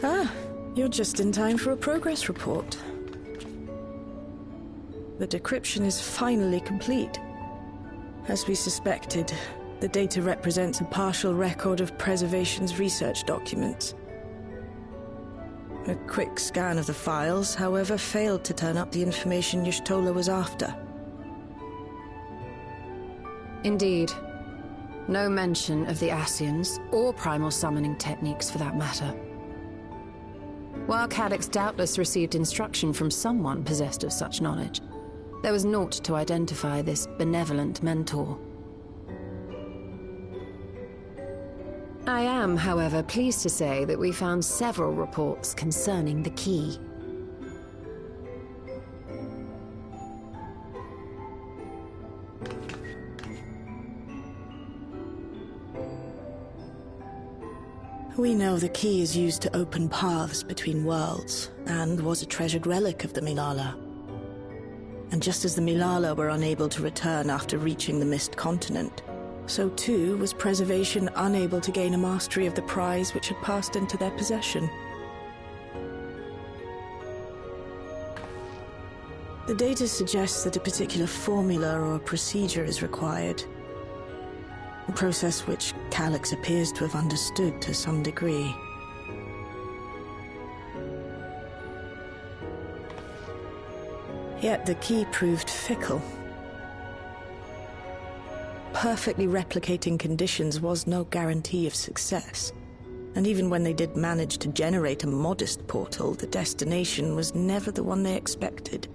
Ah, you're just in time for a progress report. The decryption is finally complete. As we suspected, the data represents a partial record of Preservation's research documents. A quick scan of the files, however, failed to turn up the information Y'shtola was after. Indeed. No mention of the Ascians, or primal summoning techniques for that matter. While Calyx doubtless received instruction from someone possessed of such knowledge, there was naught to identify this benevolent mentor. I am, however, pleased to say that we found several reports concerning the key. We know the key is used to open paths between worlds, and was a treasured relic of the Milala. And just as the Milala were unable to return after reaching the Mist Continent, so too was Preservation unable to gain a mastery of the prize which had passed into their possession. The data suggests that a particular formula or procedure is required. A process which Calyx appears to have understood to some degree. Yet the key proved fickle. Perfectly replicating conditions was no guarantee of success. And even when they did manage to generate a modest portal, the destination was never the one they expected.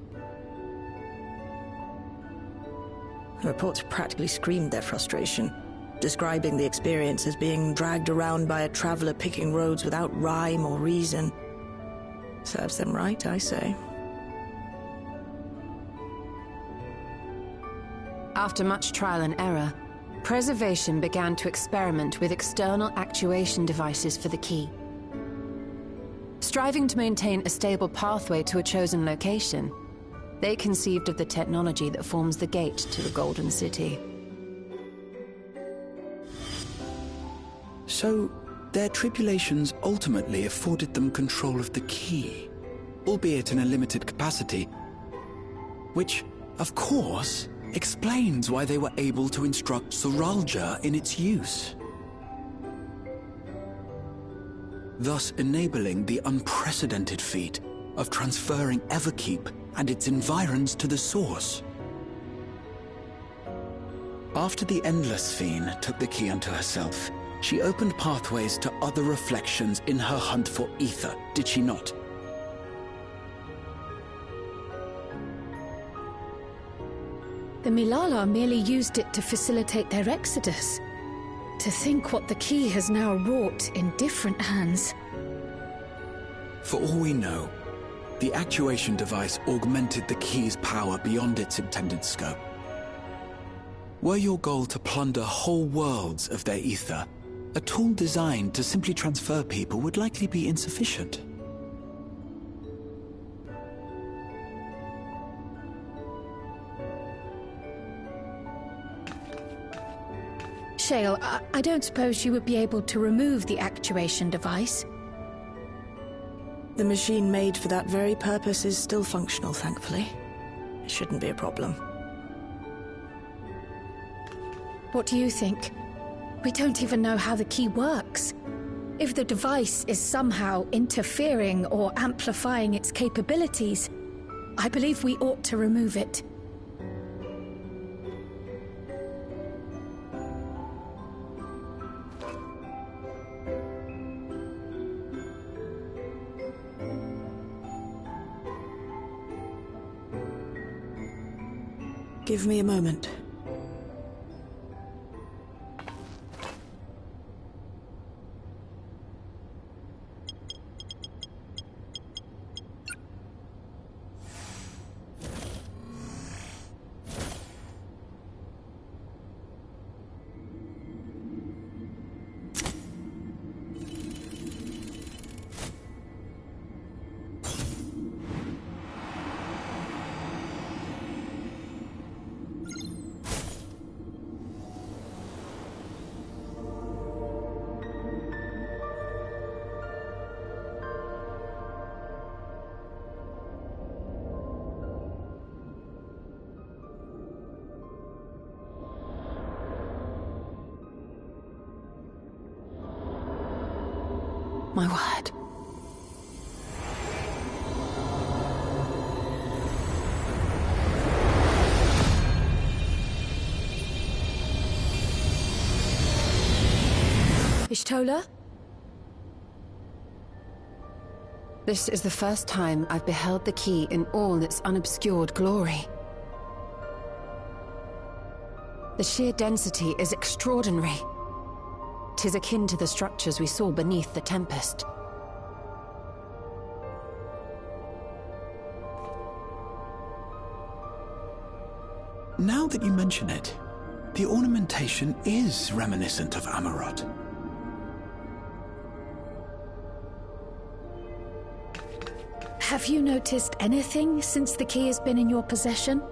The reports practically screamed their frustration, describing the experience as being dragged around by a traveler picking roads without rhyme or reason. Serves them right, I say. After much trial and error, Preservation began to experiment with external actuation devices for the key. Striving to maintain a stable pathway to a chosen location, they conceived of the technology that forms the gate to the Golden City. So, their tribulations ultimately afforded them control of the key, albeit in a limited capacity, which, of course, explains why they were able to instruct Zoralja in its use, thus enabling the unprecedented feat of transferring Everkeep and its environs to the source. After the Endless Fiend took the key unto herself, she opened pathways to other reflections in her hunt for ether, did she not? The Milala merely used it to facilitate their exodus. To think what the key has now wrought in different hands. For all we know, the actuation device augmented the key's power beyond its intended scope. Were your goal to plunder whole worlds of their ether, a tool designed to simply transfer people would likely be insufficient. Shale, I don't suppose you would be able to remove the actuation device? The machine made for that very purpose is still functional, thankfully. It shouldn't be a problem. What do you think? We don't even know how the key works. If the device is somehow interfering or amplifying its capabilities, I believe we ought to remove it. Give me a moment. My word. Ishtola? This is the first time I've beheld the key in all its unobscured glory. The sheer density is extraordinary. 'Tis akin to the structures we saw beneath the Tempest. Now that you mention it, the ornamentation is reminiscent of Amarot. Have you noticed anything since the key has been in your possession?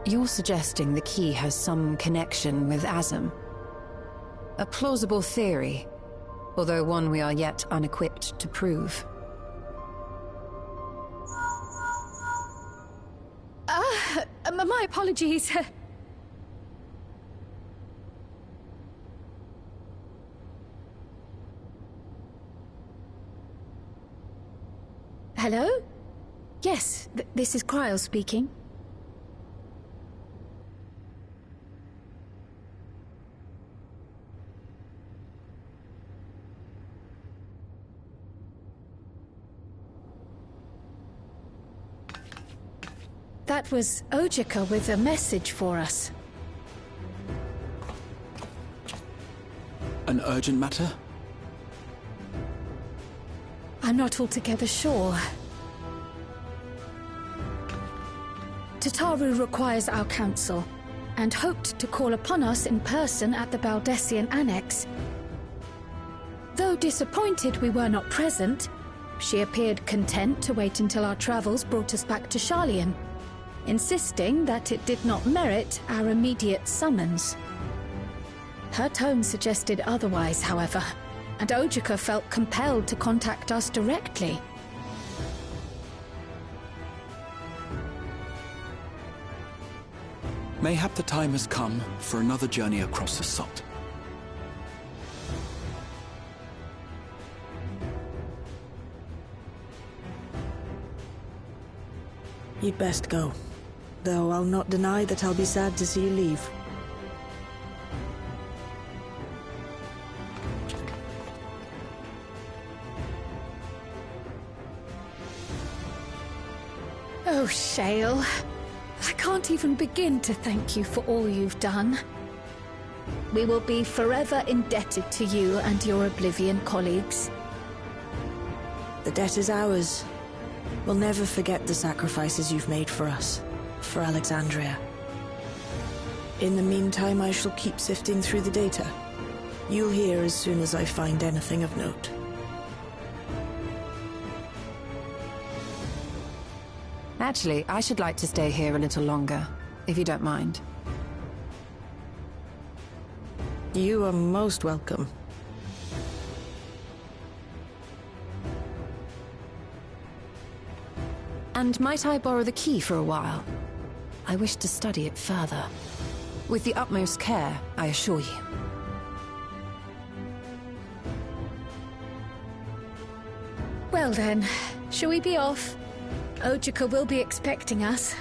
You're suggesting the key has some connection with Azem. A plausible theory, although one we are yet unequipped to prove. My apologies. Hello? Yes, this is Cryle speaking. That was Ojika with a message for us. An urgent matter? I'm not altogether sure. Tataru requires our counsel, and hoped to call upon us in person at the Baldessian Annex. Though disappointed we were not present, she appeared content to wait until our travels brought us back to Sharlayan, insisting that it did not merit our immediate summons. Her tone suggested otherwise, however, and Ojika felt compelled to contact us directly. Mayhap the time has come for another journey across the Sot. You'd best go. Though I'll not deny that I'll be sad to see you leave. Oh, Shale. I can't even begin to thank you for all you've done. We will be forever indebted to you and your Oblivion colleagues. The debt is ours. We'll never forget the sacrifices you've made for us. For Alexandria. In the meantime, I shall keep sifting through the data. You'll hear as soon as I find anything of note. Actually, I should like to stay here a little longer, if you don't mind. You are most welcome. And might I borrow the key for a while? I wish to study it further. With the utmost care, I assure you. Well then, shall we be off? Ojika will be expecting us.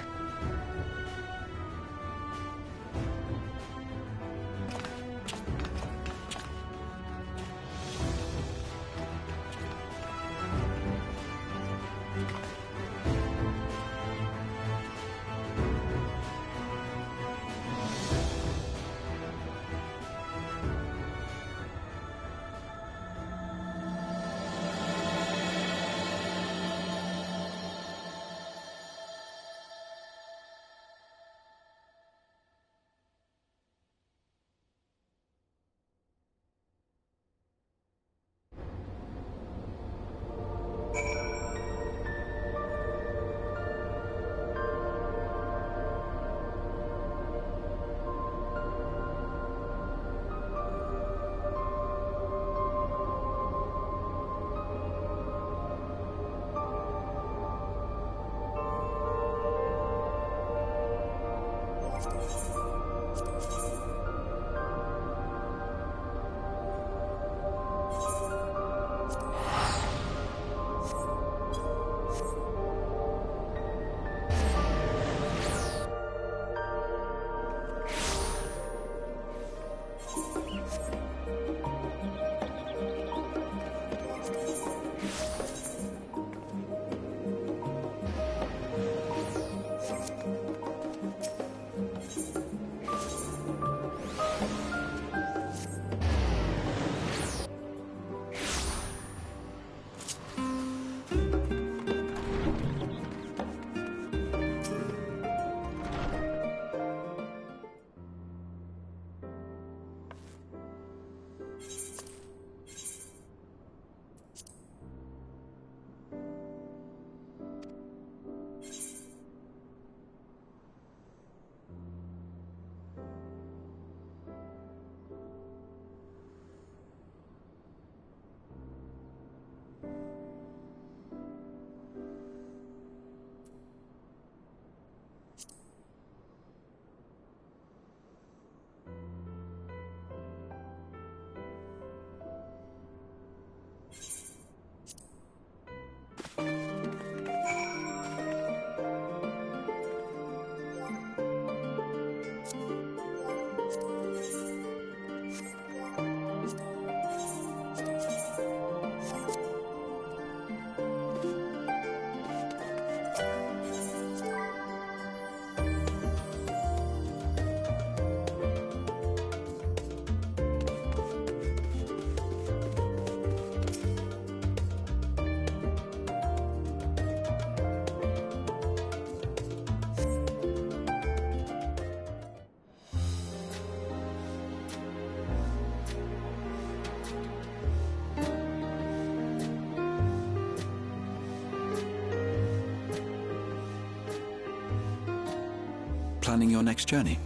Planning your next journey?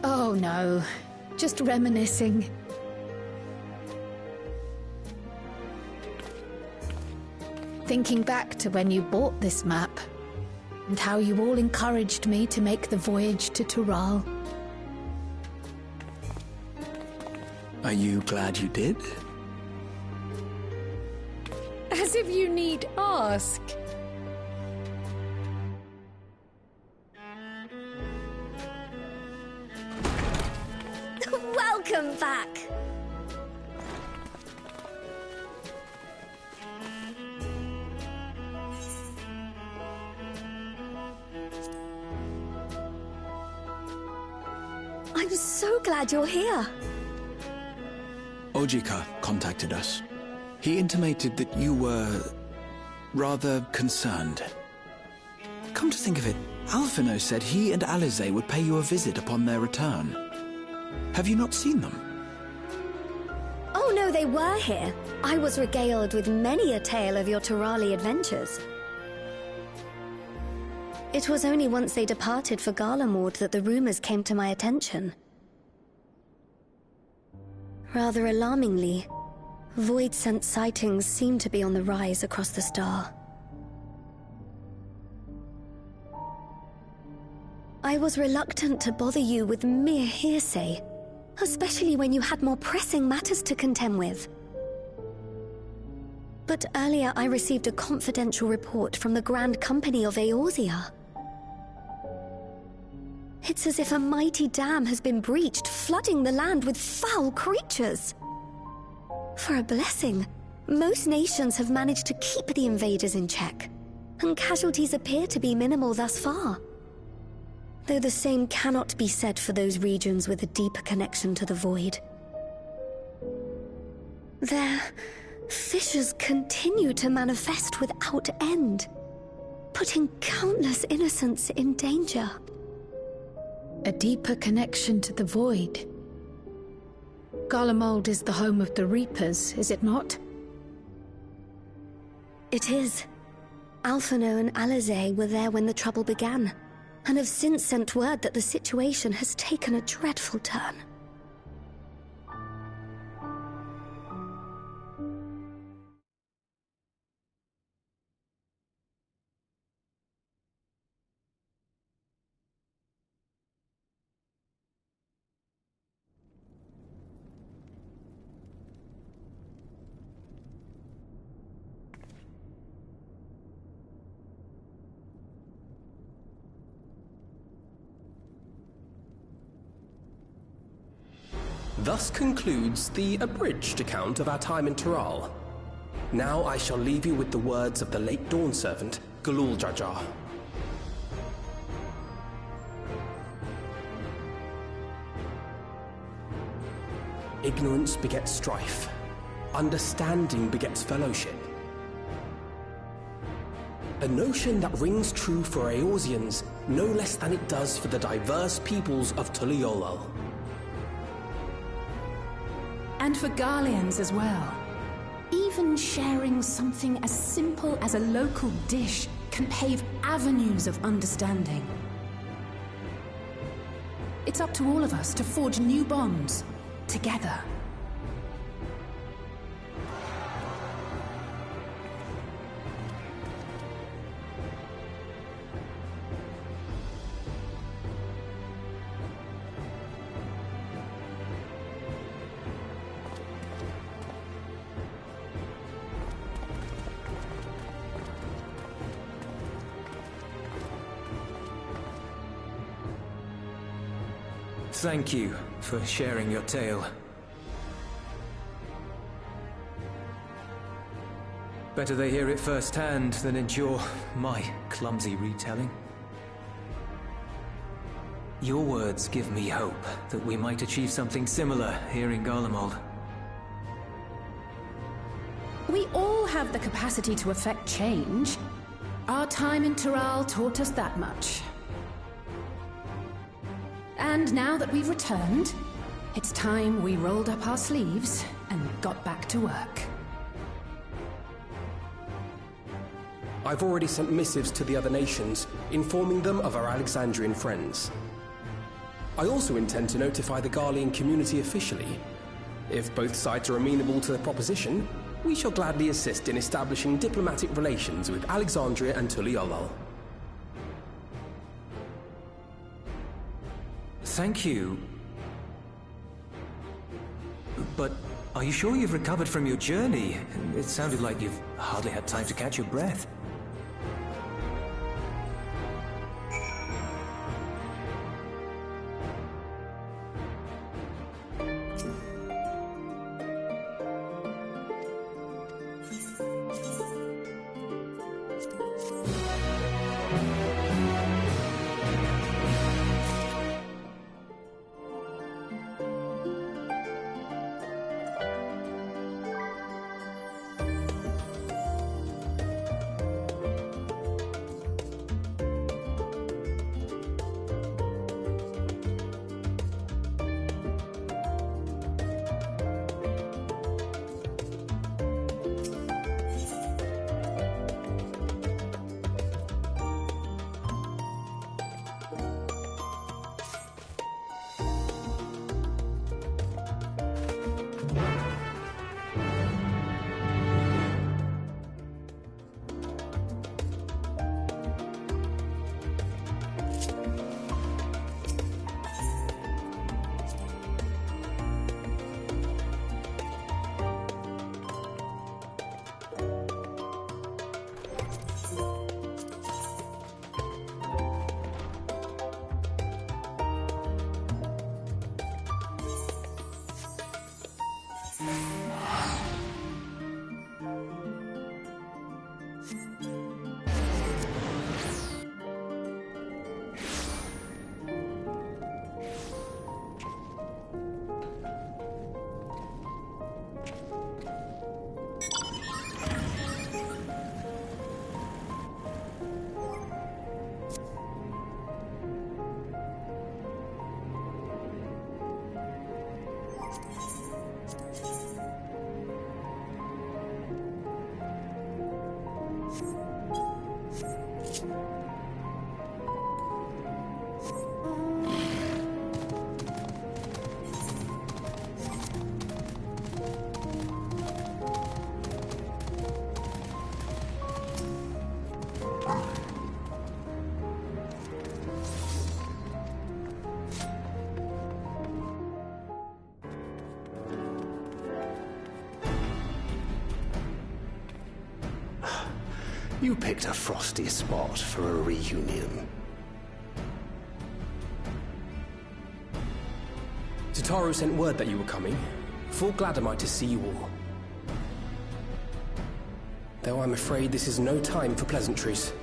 Oh no, just reminiscing. Thinking back to when you bought this map, and how you all encouraged me to make the voyage to Tural. Are you glad you did? As if you need ask. Welcome back. I'm so glad you're here. Ojika contacted us. He intimated that you were rather concerned. Come to think of it, Alphino said he and Alize would pay you a visit upon their return. Have you not seen them? Oh no, they were here. I was regaled with many a tale of your Turali adventures. It was only once they departed for Garlemord that the rumors came to my attention. Rather alarmingly, void-sent sightings seem to be on the rise across the star. I was reluctant to bother you with mere hearsay, especially when you had more pressing matters to contend with. But earlier I received a confidential report from the Grand Company of Eorzea. It's as if a mighty dam has been breached, flooding the land with foul creatures. For a blessing, most nations have managed to keep the invaders in check, and casualties appear to be minimal thus far. Though the same cannot be said for those regions with a deeper connection to the void. Their fissures continue to manifest without end, putting countless innocents in danger. A deeper connection to the void. Garlemald is the home of the Reapers, is it not? It is. Alphino and Alizé were there when the trouble began, and have since sent word that the situation has taken a dreadful turn. Thus concludes the abridged account of our time in Tural. Now I shall leave you with the words of the late Dawn servant, Galul Jajar. Ignorance begets strife. Understanding begets fellowship. A notion that rings true for Eorzeans no less than it does for the diverse peoples of Tuliolal. And for Garleans as well. Even sharing something as simple as a local dish can pave avenues of understanding. It's up to all of us to forge new bonds, together. Thank you for sharing your tale. Better they hear it firsthand than endure my clumsy retelling. Your words give me hope that we might achieve something similar here in Garlemald. We all have the capacity to affect change. Our time in Tural taught us that much. And now that we've returned, it's time we rolled up our sleeves and got back to work. I've already sent missives to the other nations, informing them of our Alexandrian friends. I also intend to notify the Garlean community officially. If both sides are amenable to the proposition, we shall gladly assist in establishing diplomatic relations with Alexandria and Tuliolal. Thank you. But are you sure you've recovered from your journey? It sounded like you've hardly had time to catch your breath. You picked a frosty spot for a reunion. Tataru sent word that you were coming. Full glad am I to see you all. Though I'm afraid this is no time for pleasantries.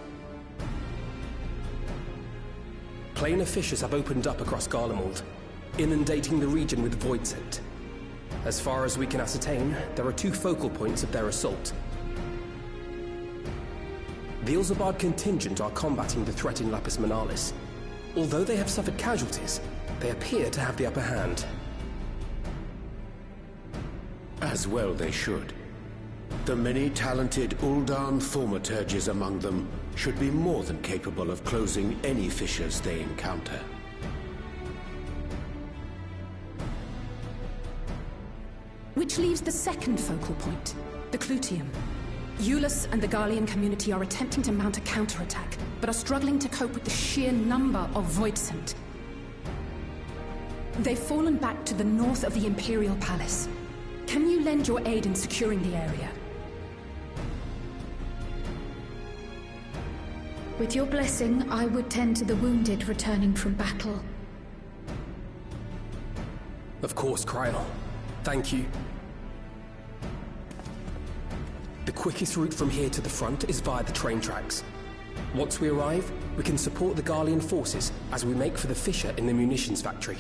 Planar fissures have opened up across Garlemald, inundating the region with void scent. As far as we can ascertain, there are 2 focal points of their assault. The Ilzabard contingent are combating the threat in Lapis Manalis. Although they have suffered casualties, they appear to have the upper hand. As well they should. The many talented Uldan thaumaturges among them should be more than capable of closing any fissures they encounter. Which leaves the second focal point, the Clyteum. Eulus and the Garlean community are attempting to mount a counterattack, but are struggling to cope with the sheer number of voidsent. They've fallen back to the north of the Imperial Palace. Can you lend your aid in securing the area? With your blessing, I would tend to the wounded returning from battle. Of course, Kryl. Thank you. The quickest route from here to the front is via the train tracks. Once we arrive, we can support the Garlean forces as we make for the fissure in the munitions factory.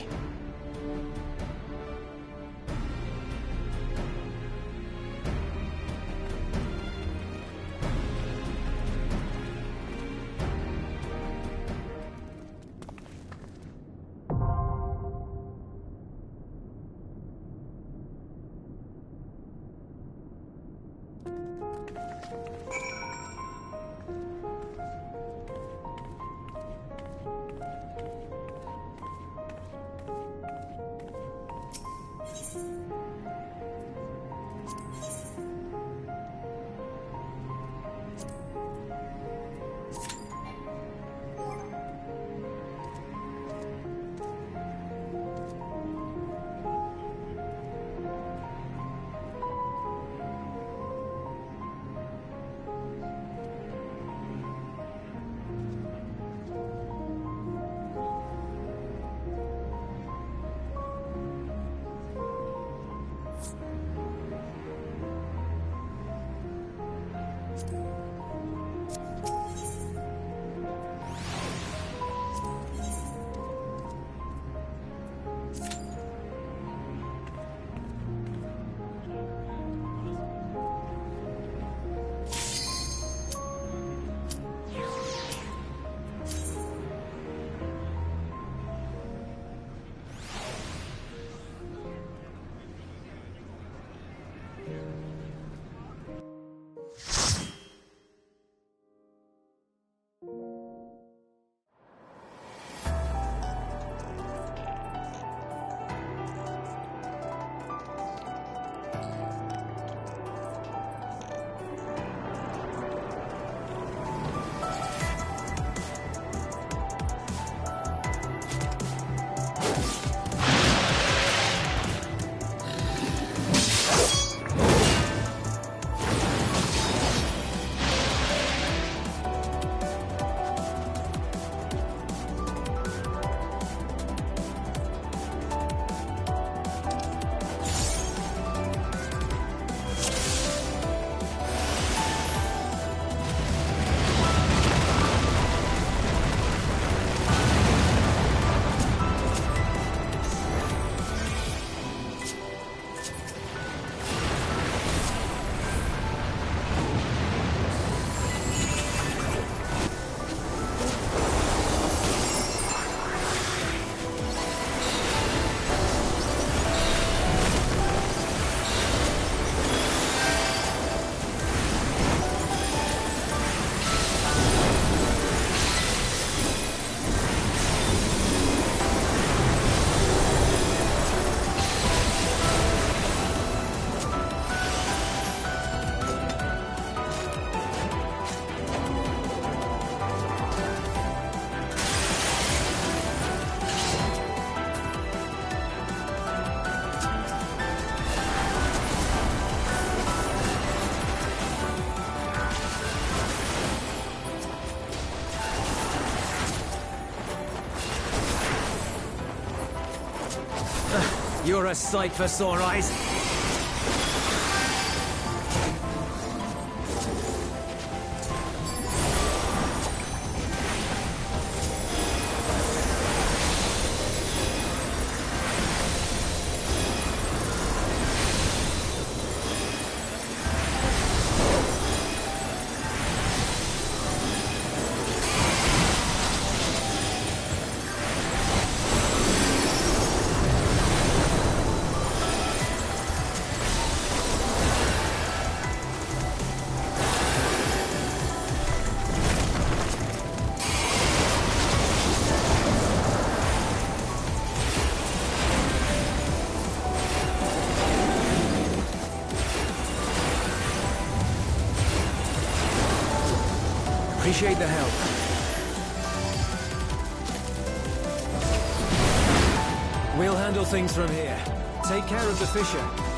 You're a sight for sore eyes. Appreciate the help. We'll handle things from here. Take care of the fissure.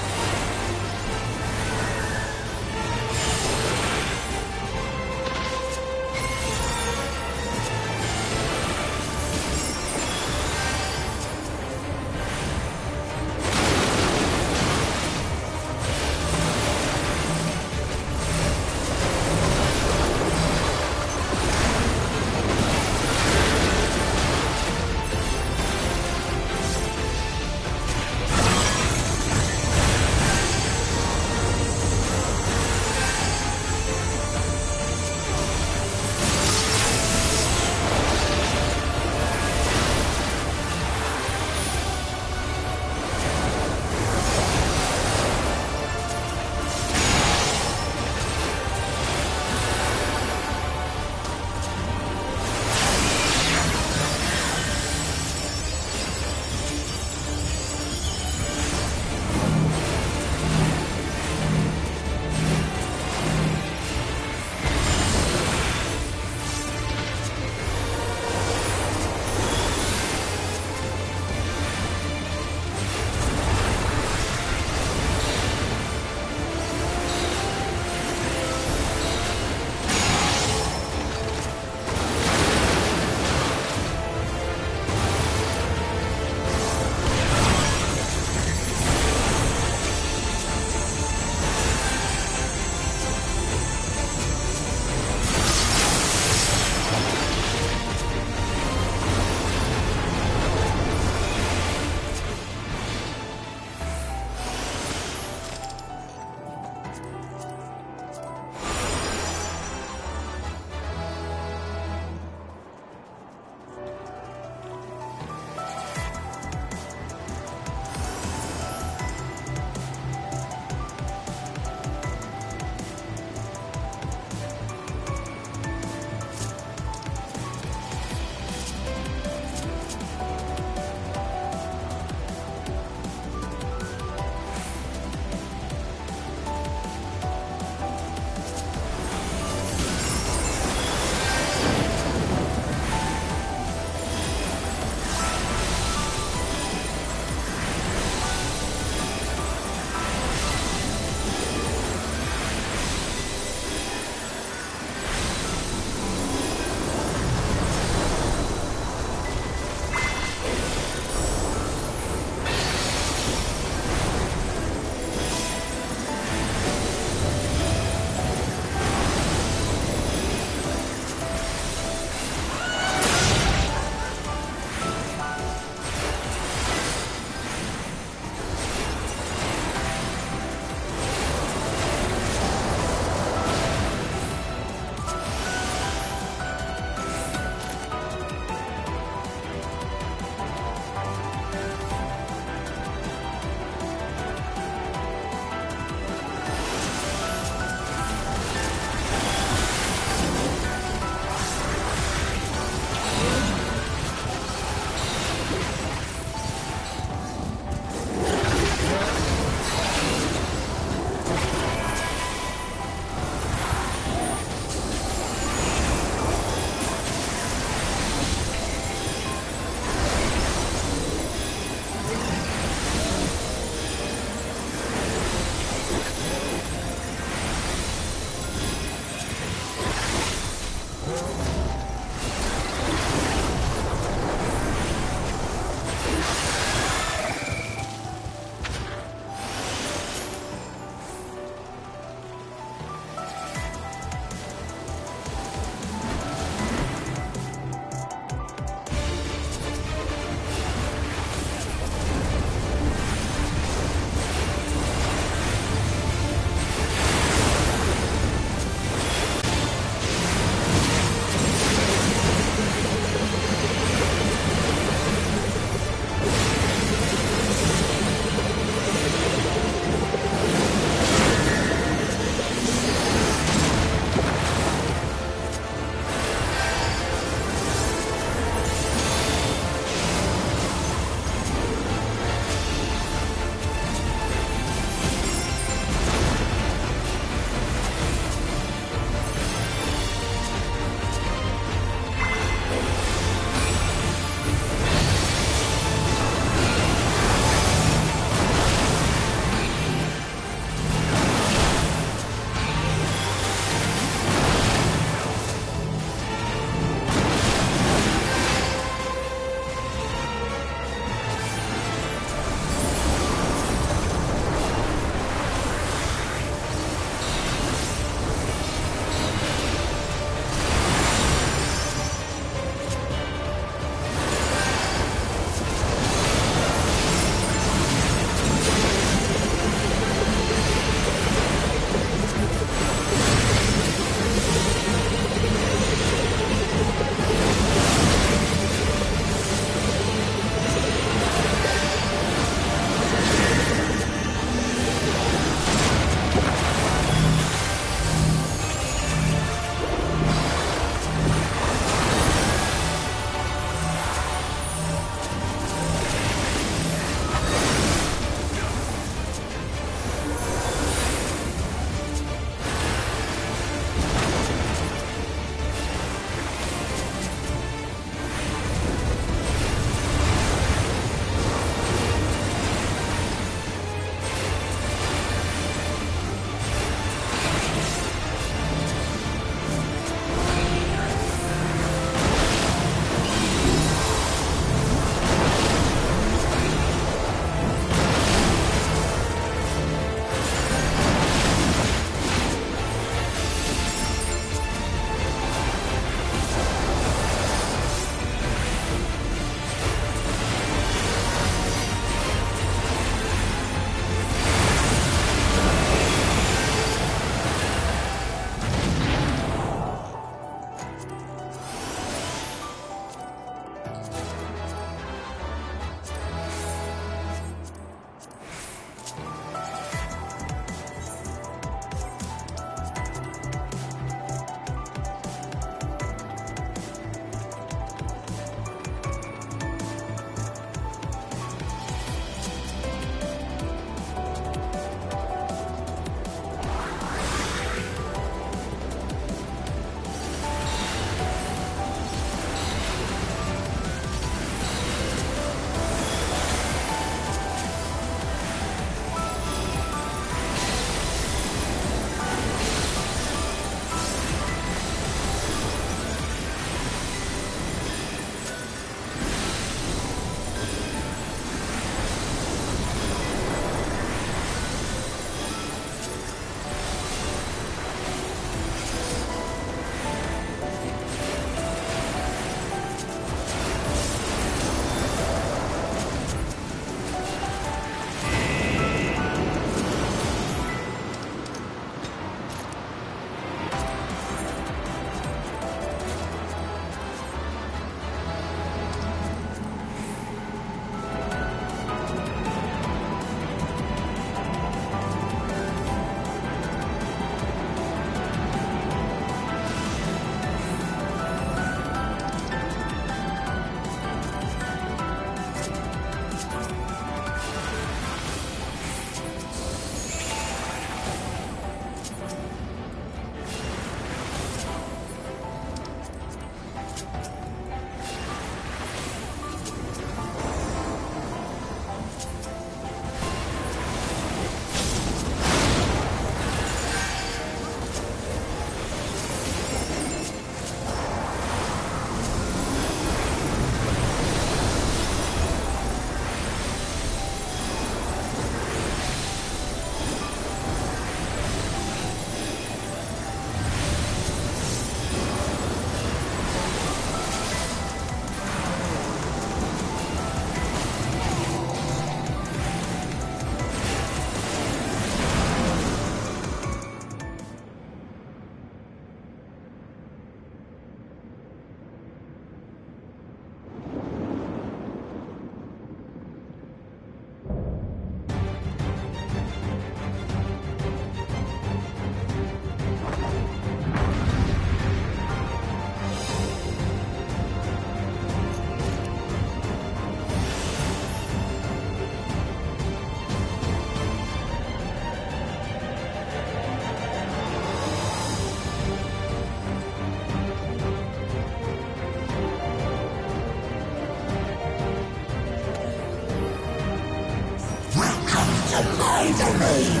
my domain,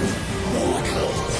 mortal.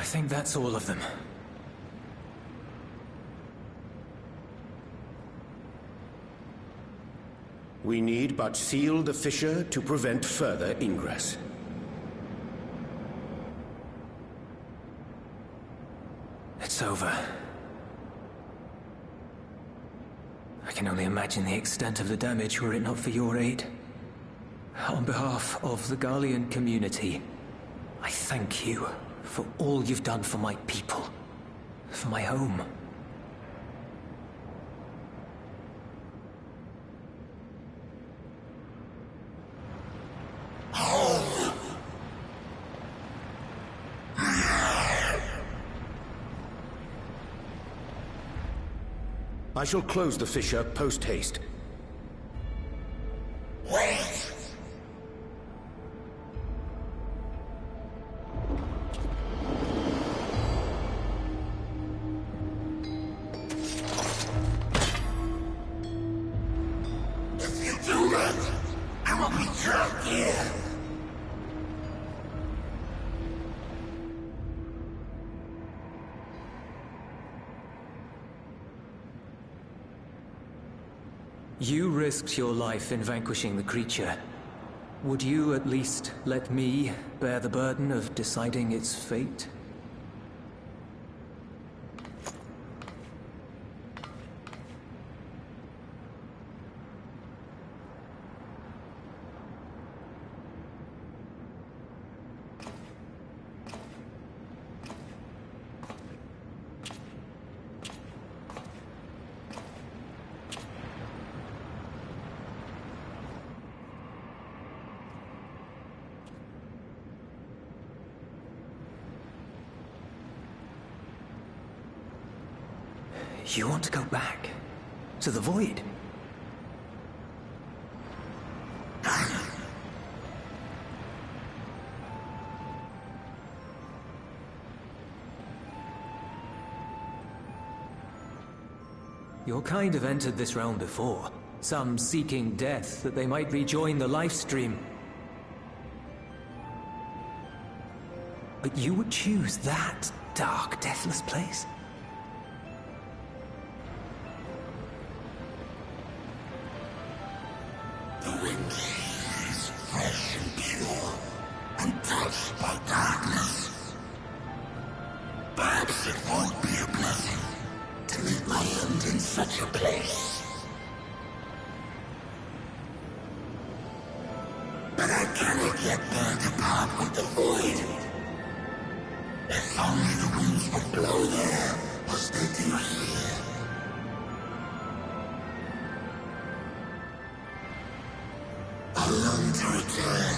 I think that's all of them. We need but seal the fissure to prevent further ingress. It's over. I can only imagine the extent of the damage were it not for your aid. On behalf of the Garlean community, I thank you for all you've done for my people, for my home. I shall close the fissure post-haste. Wait! If you do that, I will be trapped here. You risked your life in vanquishing the creature. Would you at least let me bear the burden of deciding its fate? You want to go back? To the Void? Your kind have entered this realm before. Some seeking death that they might rejoin the life stream. But you would choose that dark, deathless place? The wind is fresh and pure, untouched by darkness. Perhaps it won't be a blessing to meet my end in such a place. But I cannot yet bear to part with the void. If only the winds would blow there, as they do here. I long to return,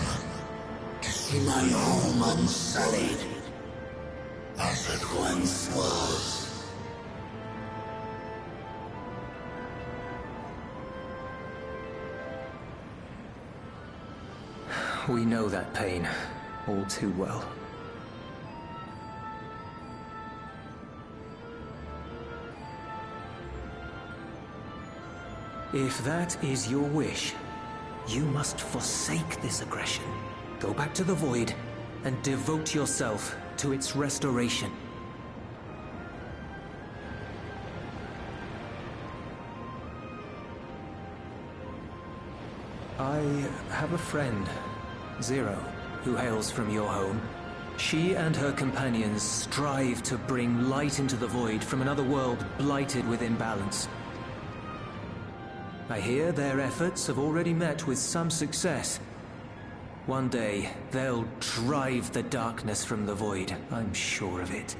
to see my home unsullied, as it once was. We know that pain all too well. If that is your wish, you must forsake this aggression. Go back to the Void and devote yourself to its restoration. I have a friend, Zero, who hails from your home. She and her companions strive to bring light into the Void from another world blighted with imbalance. I hear their efforts have already met with some success. One day, they'll drive the darkness from the Void, I'm sure of it.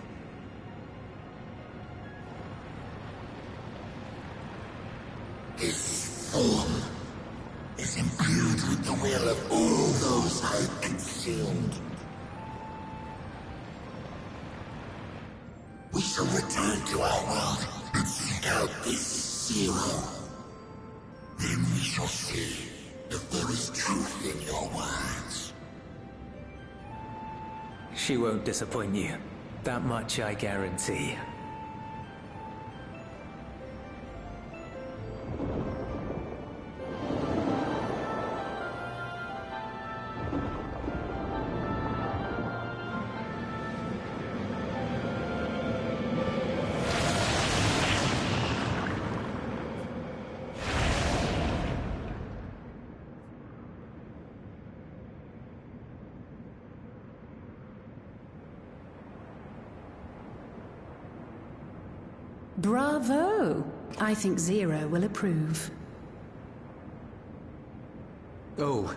This form is imbued with the will of all those I've consumed. We shall return to our world and seek out this Zero. Then we shall see if there is truth in your words. She won't disappoint you. That much I guarantee. Bravo! I think Zero will approve. Oh,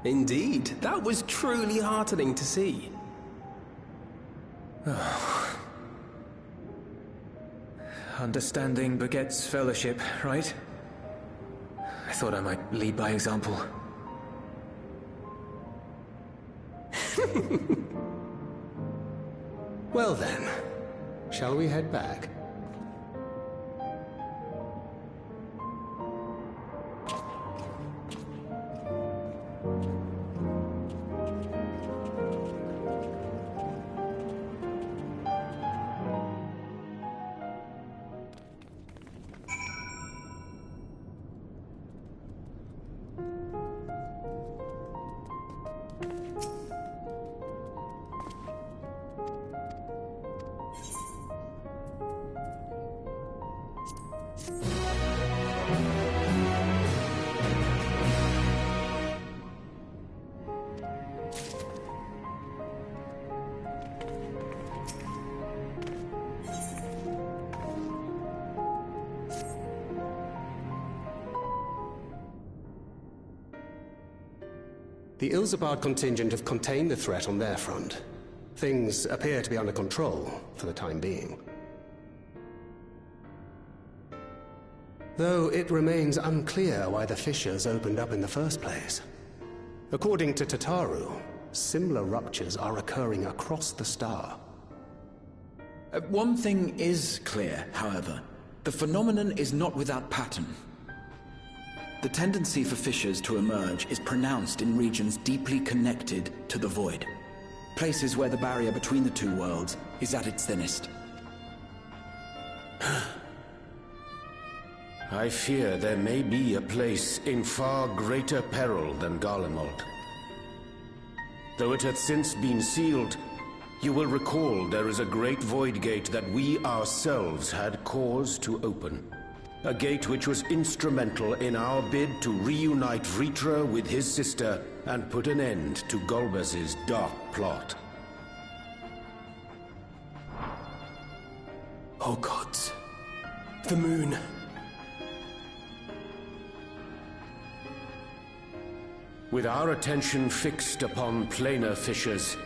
Indeed, that was truly heartening to see. Understanding begets fellowship, right? I thought I might lead by example. Well then, shall we head back? The Ilzabard contingent have contained the threat on their front. Things appear to be under control, for the time being. Though it remains unclear why the fissures opened up in the first place. According to Tataru, similar ruptures are occurring across the star. One thing is clear, however. The phenomenon is not without pattern. The tendency for fissures to emerge is pronounced in regions deeply connected to the void. Places where the barrier between the two worlds is at its thinnest. I fear there may be a place in far greater peril than Garlemald. Though it hath since been sealed, you will recall there is a great void gate that we ourselves had cause to open. A gate which was instrumental in our bid to reunite Vritra with his sister and put an end to Golbez's dark plot. Oh gods. The moon. With our attention fixed upon planar fissures,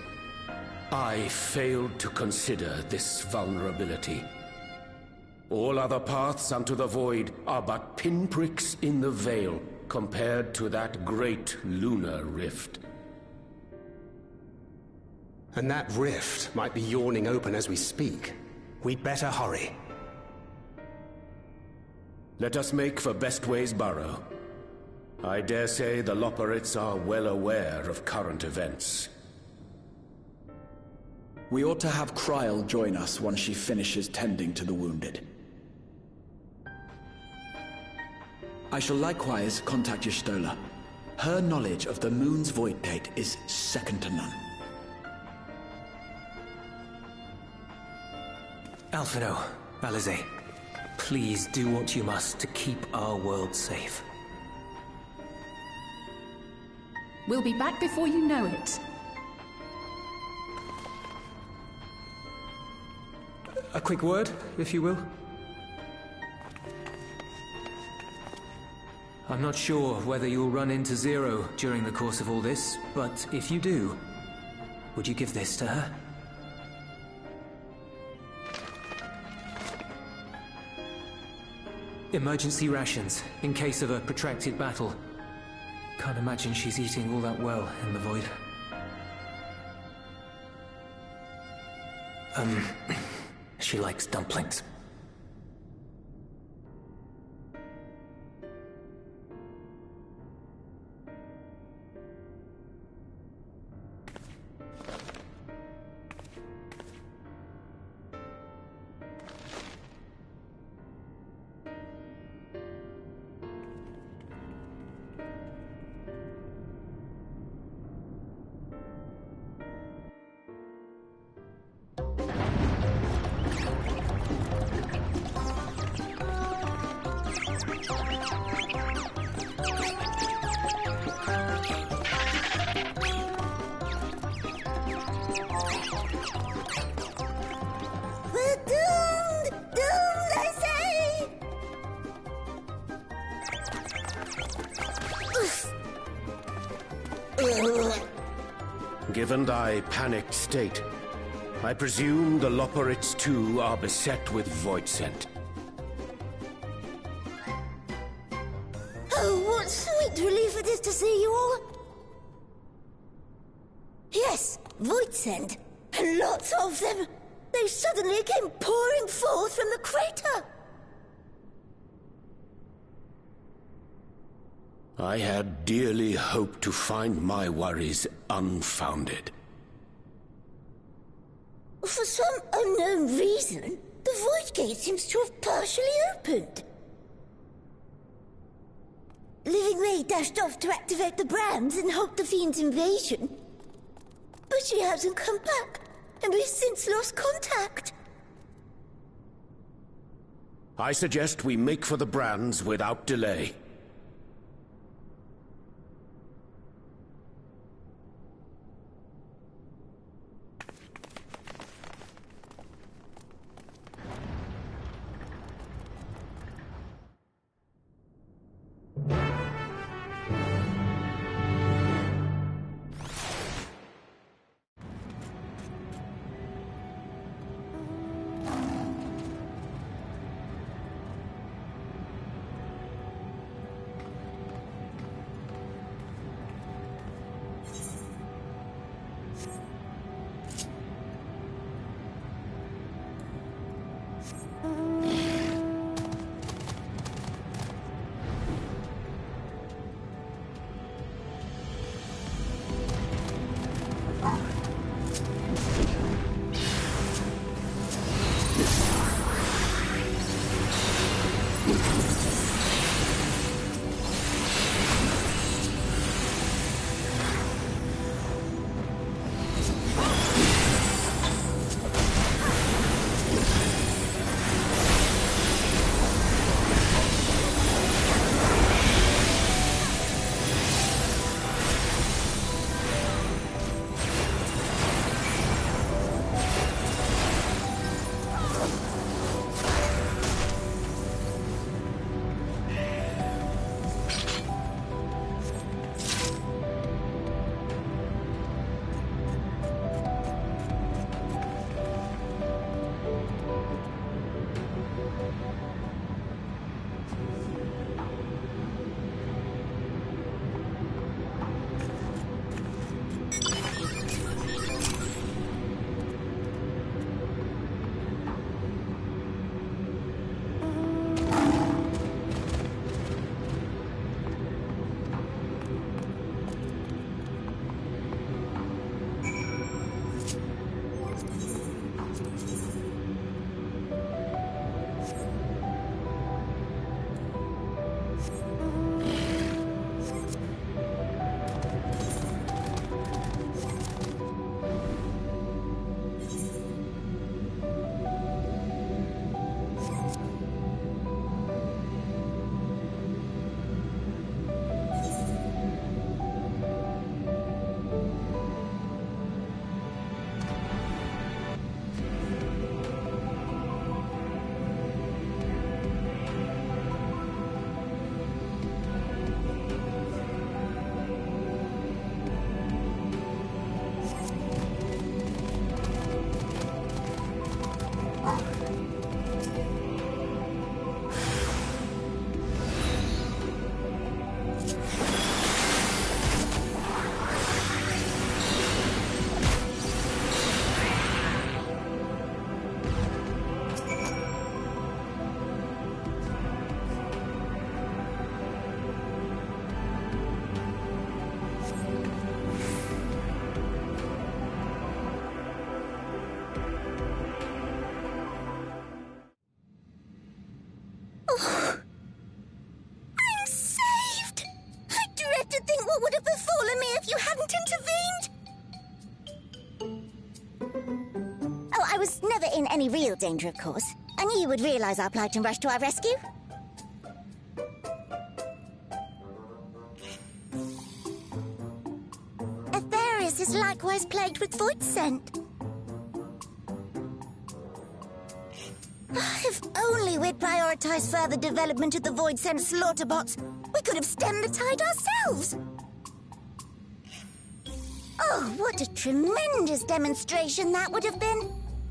I failed to consider this vulnerability. All other paths unto the void are but pinpricks in the veil compared to that great lunar rift. And that rift might be yawning open as we speak. We'd better hurry. Let us make for Bestway's burrow. I dare say the Loporrits are well aware of current events. We ought to have Kryl join us once she finishes tending to the wounded. I shall likewise contact Y'shtola. Her knowledge of the moon's void gate is second to none. Alphino, Alize, please do what you must to keep our world safe. We'll be back before you know it. A quick word, if you will. I'm not sure whether you'll run into Zero during the course of all this, but if you do, would you give this to her? Emergency rations, in case of a protracted battle. Can't imagine she's eating all that well in the void. She likes dumplings. Given thy panicked state, I presume the Loporrits too are beset with void scent. Oh, what sweet relief it is to see you all! Yes, void scent, and lots of them. They suddenly came pouring forth from the crater. I had dearly hoped to find my worries unfounded. For some unknown reason, the void gate seems to have partially opened. Living May dashed off to activate the brands and halt the Fiend's invasion. But she hasn't come back, and we've since lost contact. I suggest we make for the brands without delay. In any real danger, of course. I knew you would realize our plight and rush to our rescue. Aetherius is likewise plagued with void scent. If only we'd prioritized further development of the void scent slaughter bots, we could have stemmed the tide ourselves. Oh, what a tremendous demonstration that would have been!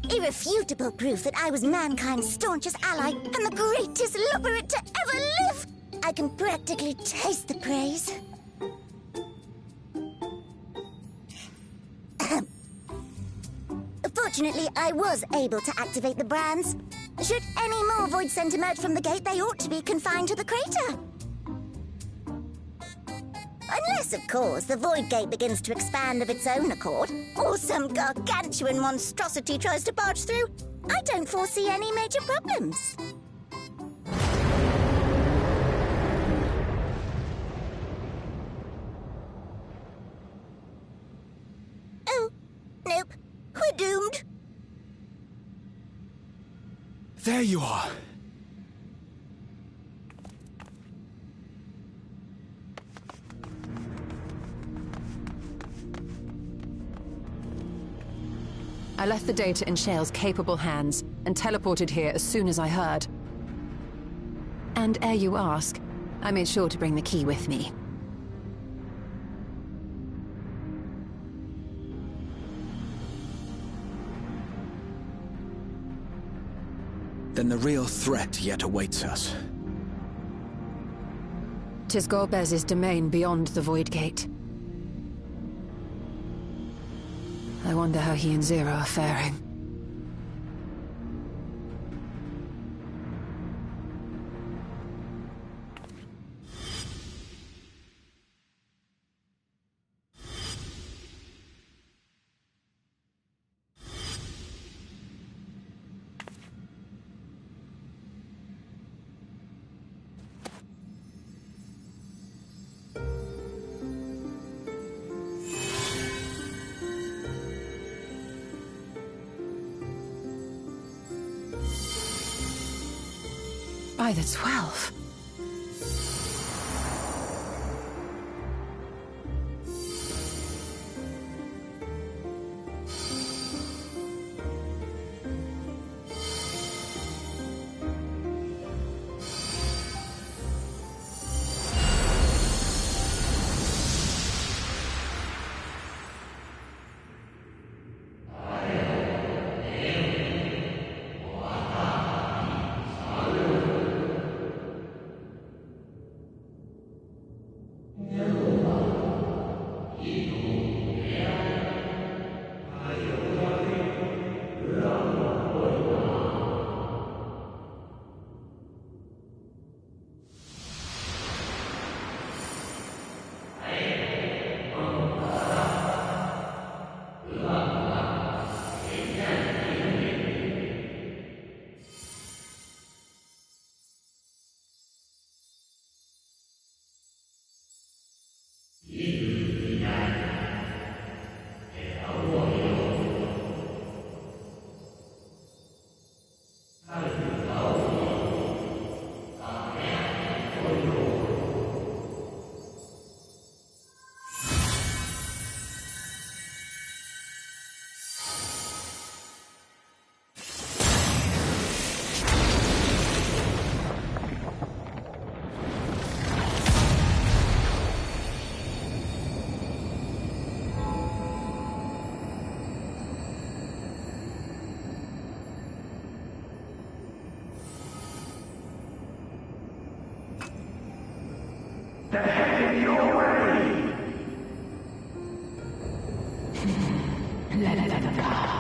Irrefutable proof that I was mankind's staunchest ally and the greatest lubberite to ever live! I can practically taste the praise. Fortunately, I was able to activate the brands. Should any more void scent emerge from the gate, they ought to be confined to the crater. Unless, of course, the void gate begins to expand of its own accord, or some gargantuan monstrosity tries to barge through. I don't foresee any major problems. Oh, nope. We're doomed. There you are. I left the data in Shale's capable hands and teleported here as soon as I heard. And ere you ask, I made sure to bring the key with me. Then the real threat yet awaits us. 'Tis Golbez's domain beyond the Void Gate. I wonder how he and Zero are faring. By the 12. They're heading your way! Let them come.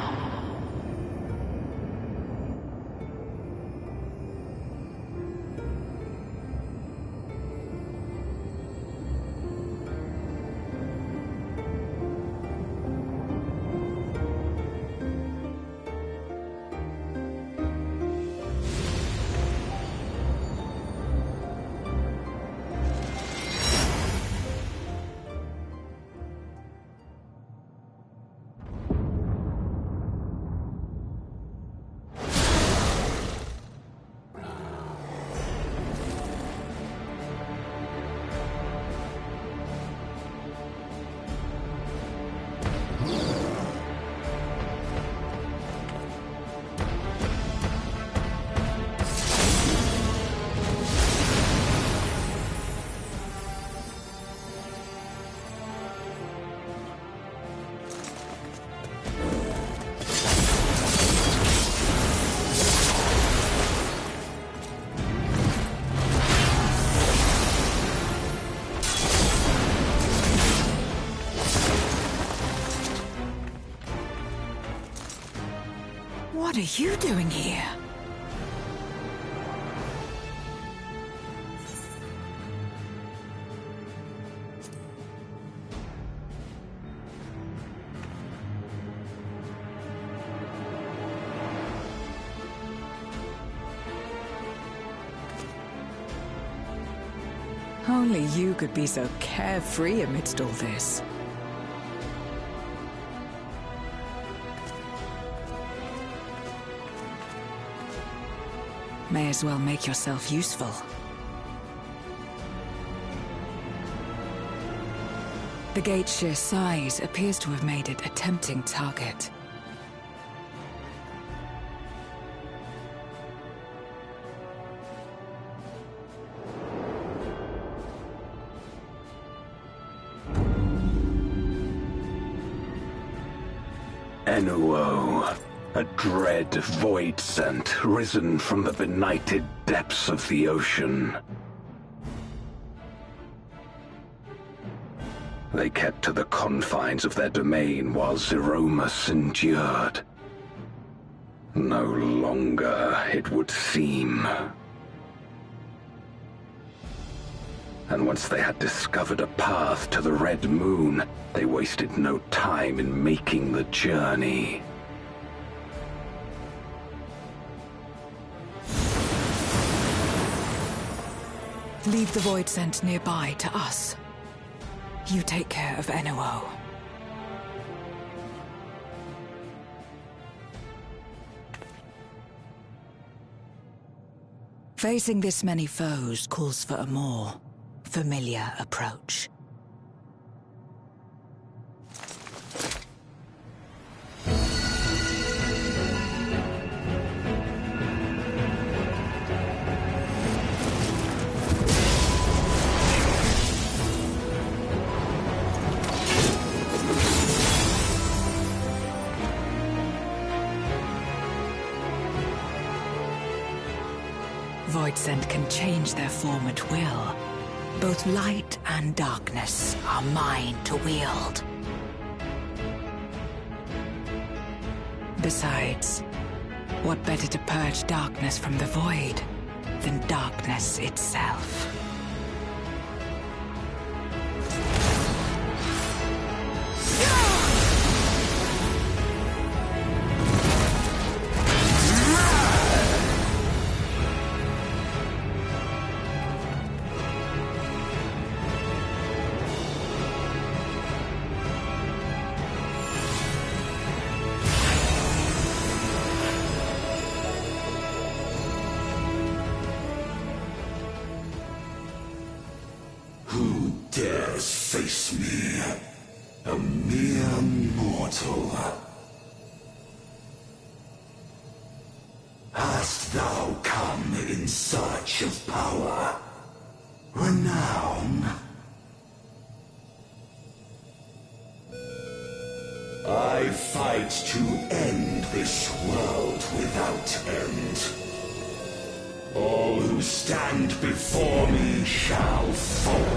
are you doing here? Only you could be so carefree amidst all this. May as well make yourself useful. The gate's sheer size appears to have made it a tempting target. Enuo, a dread void scent risen from the benighted depths of the ocean. They kept to the confines of their domain while Zeromus endured. No longer, it would seem. And once they had discovered a path to the Red Moon, they wasted no time in making the journey. Leave the void scent nearby to us. You take care of Enuo. Facing this many foes calls for a more familiar approach. Void Scent can change their form at will. Both light and darkness are mine to wield. Besides, what better to purge darkness from the void than darkness itself? Face me, a mere mortal. Hast thou come in search of power, renown? I fight to end this world without end. All who stand before me shall fall.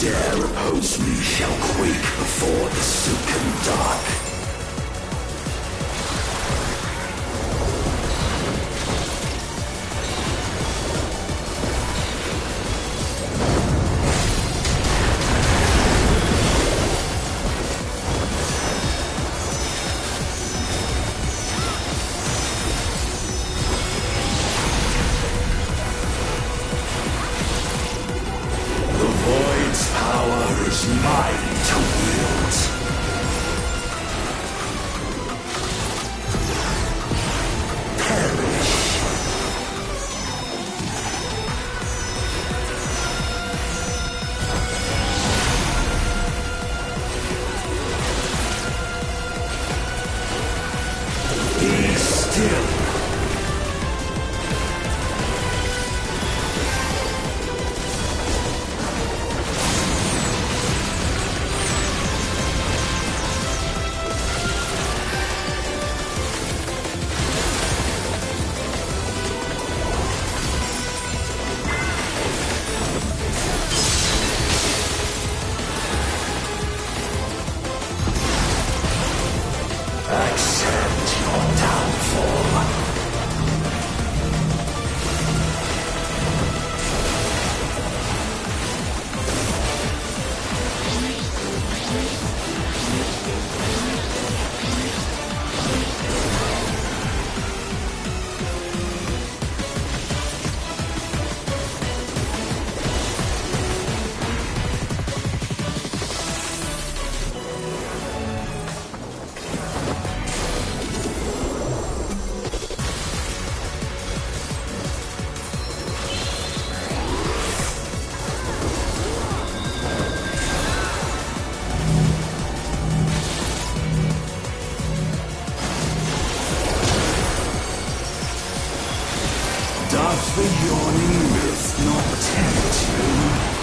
dare oppose me shall quake before the silken dark. Doth the yawning myth not tempt you?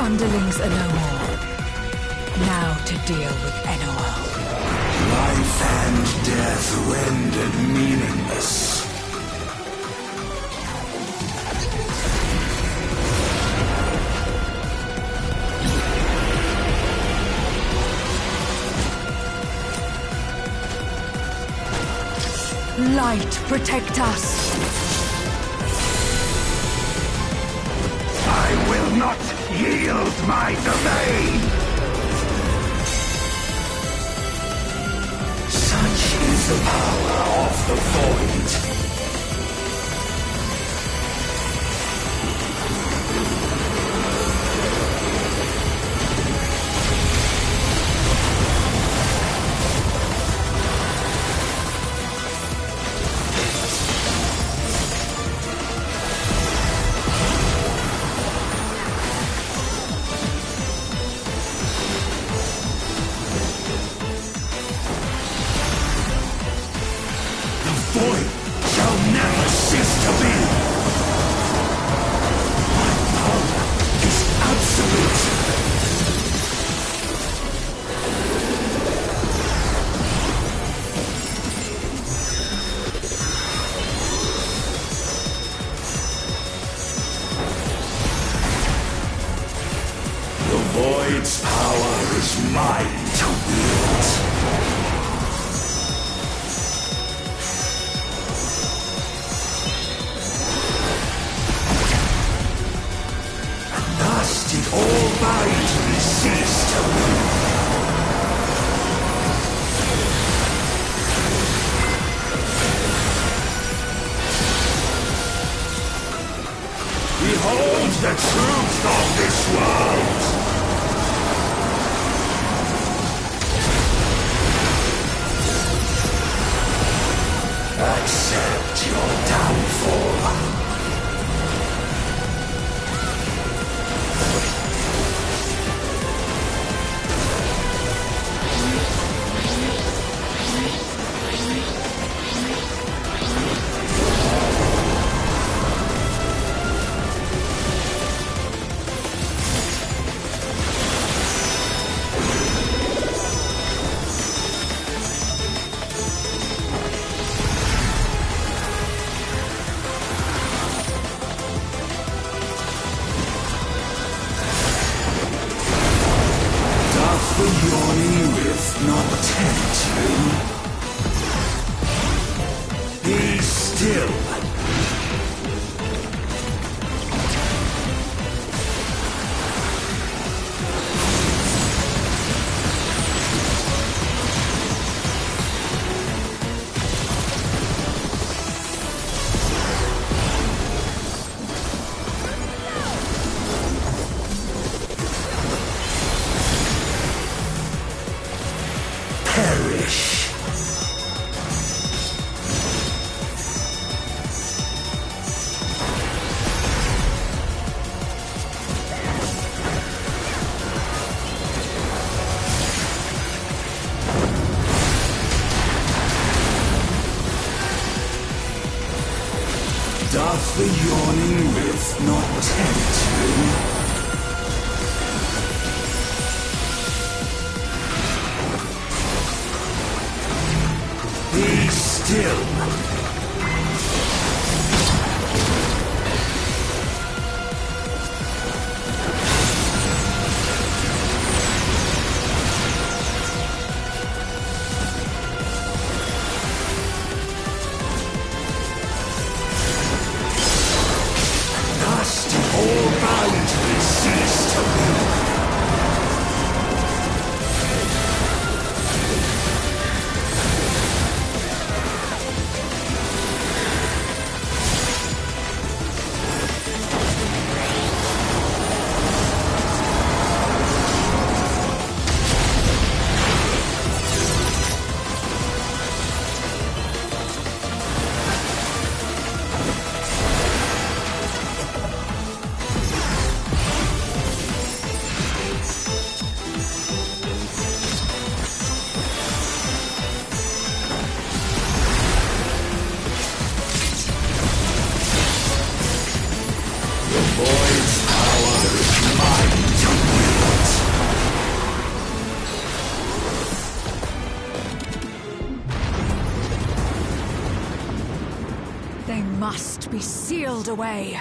Underlings are no more. Now to deal with Enor. Life and death rendered meaningless. Light, protect us. I will not yield my domain! Such is the power of the Void. Void's power is mine to wield. Thus did all boundaries cease to move. Behold the truth of this world! Accept your downfall. Doth the yawning rift not tempt you? Be still. They must be sealed away.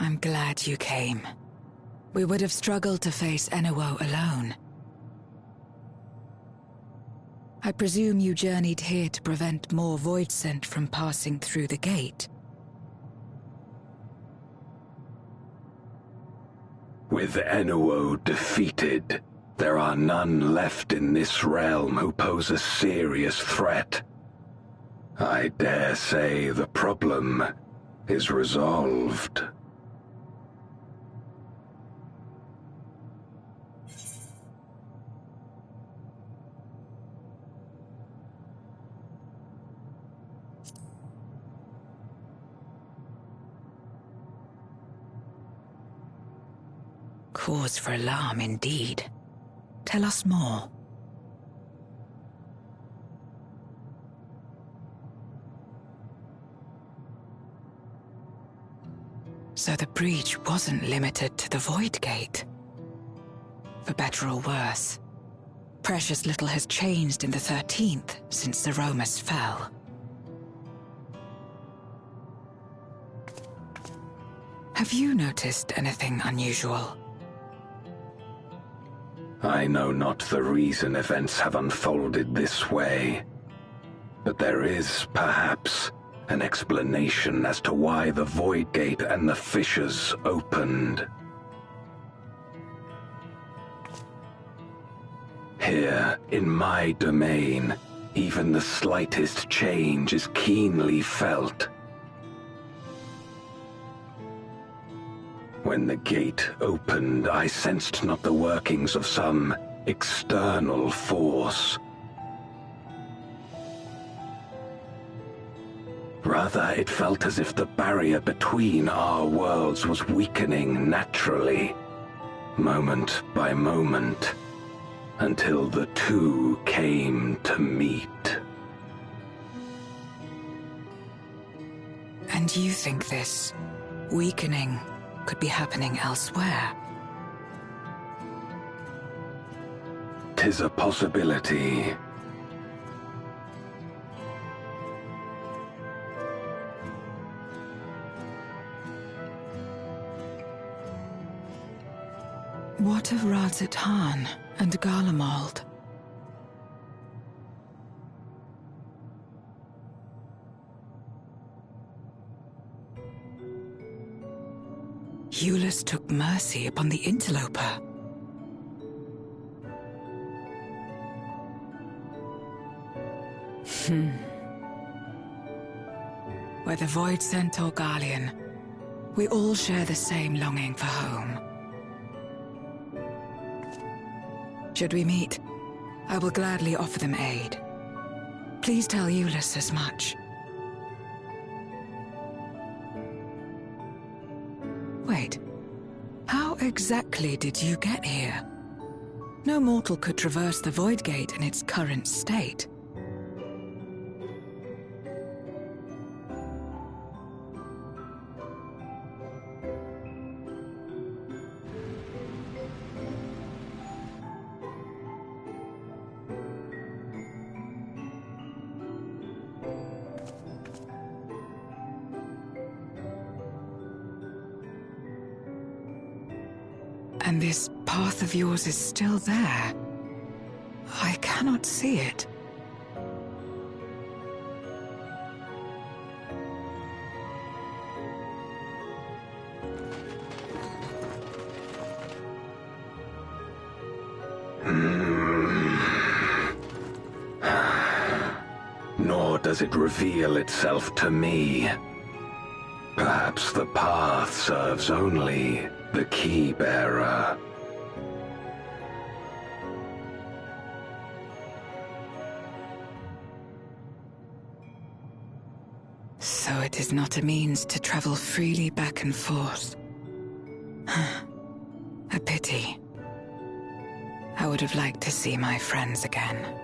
I'm glad you came. We would have struggled to face Enuo alone. I presume you journeyed here to prevent more Voidsent from passing through the gate. With Enuo defeated, there are none left in this realm who pose a serious threat. I dare say the problem is resolved. Cause for alarm indeed. Tell us more. So the breach wasn't limited to the Void Gate. For better or worse, precious little has changed in the 13th since the Romus fell. Have you noticed anything unusual? I know not the reason events have unfolded this way, but there is, perhaps, an explanation as to why the Void Gate and the fissures opened. Here, in my domain, even the slightest change is keenly felt. When the gate opened, I sensed not the workings of some external force. Rather, it felt as if the barrier between our worlds was weakening naturally, moment by moment, until the two came to meet. And you think this weakening could be happening elsewhere? 'Tis a possibility. What of Radzatan and Garlemald? Ulus took mercy upon the interloper. Whether Voidsent or Garlean, we all share the same longing for home. Should we meet, I will gladly offer them aid. Please tell Ulus as much. Wait, how exactly did you get here? No mortal could traverse the Void Gate in its current state. And this path of yours is still there. I cannot see it. Nor does it reveal itself to me. Perhaps the path serves only the key bearer. So it is not a means to travel freely back and forth. A pity. I would have liked to see my friends again.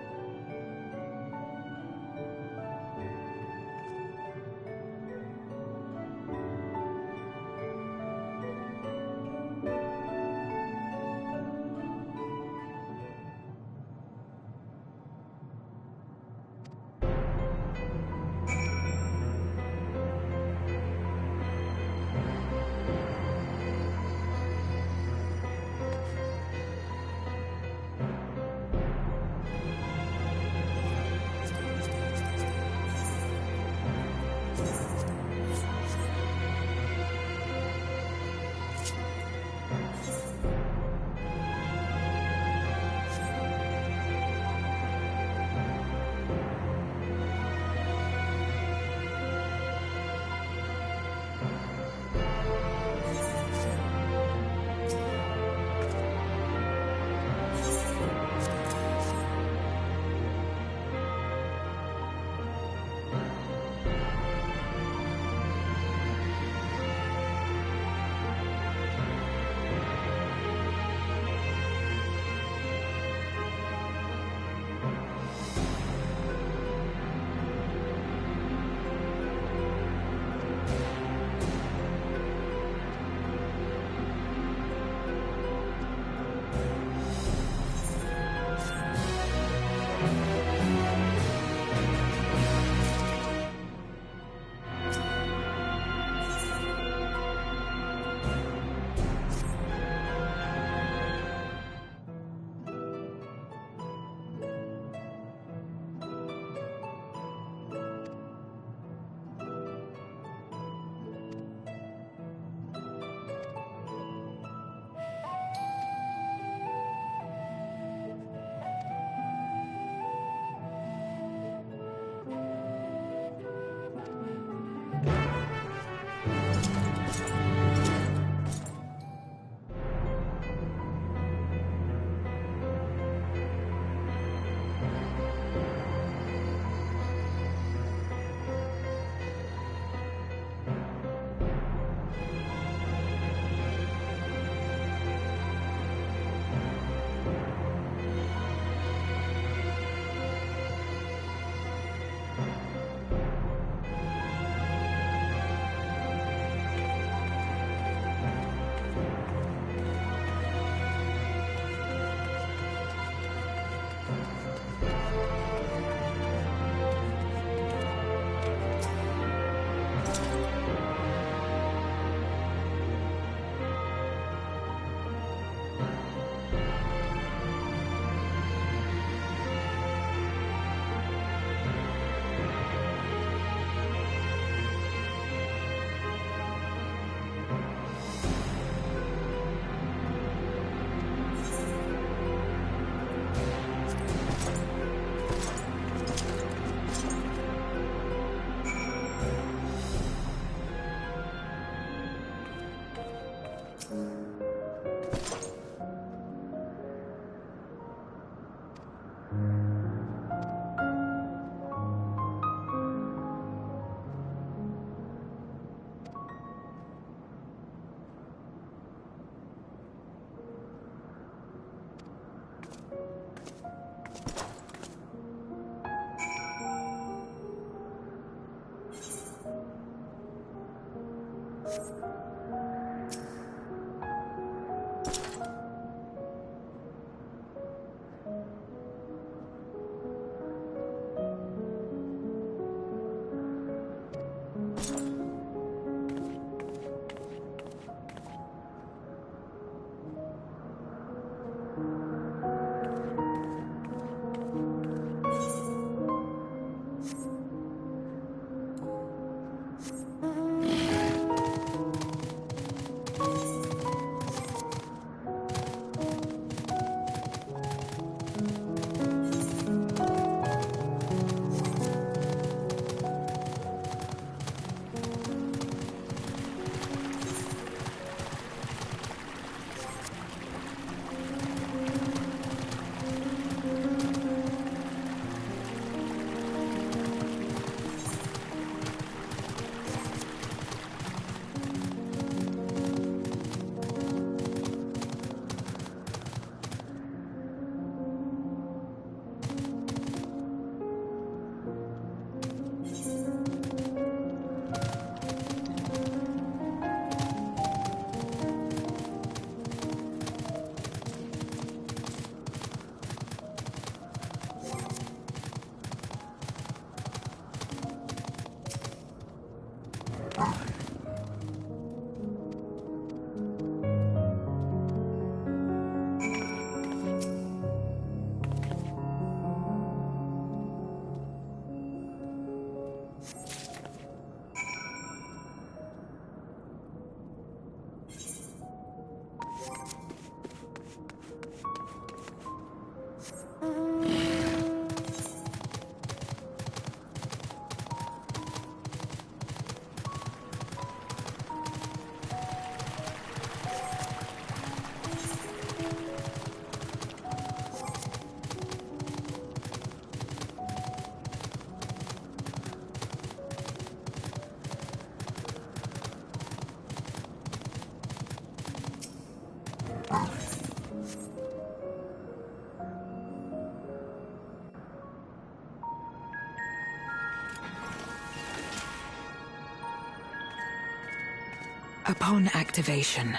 Upon activation,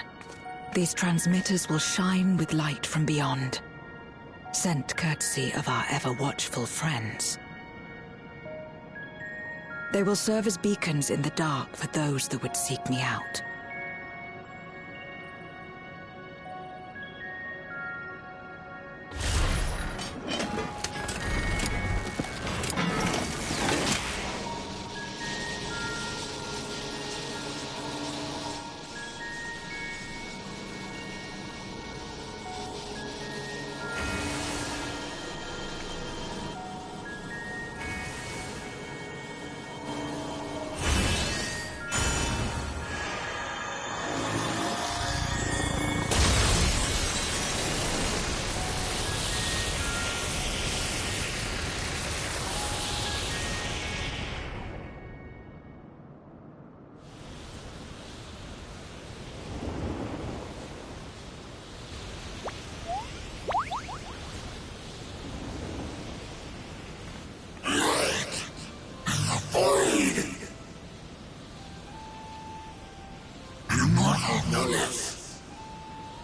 these transmitters will shine with light from beyond, sent courtesy of our ever-watchful friends. They will serve as beacons in the dark for those that would seek me out.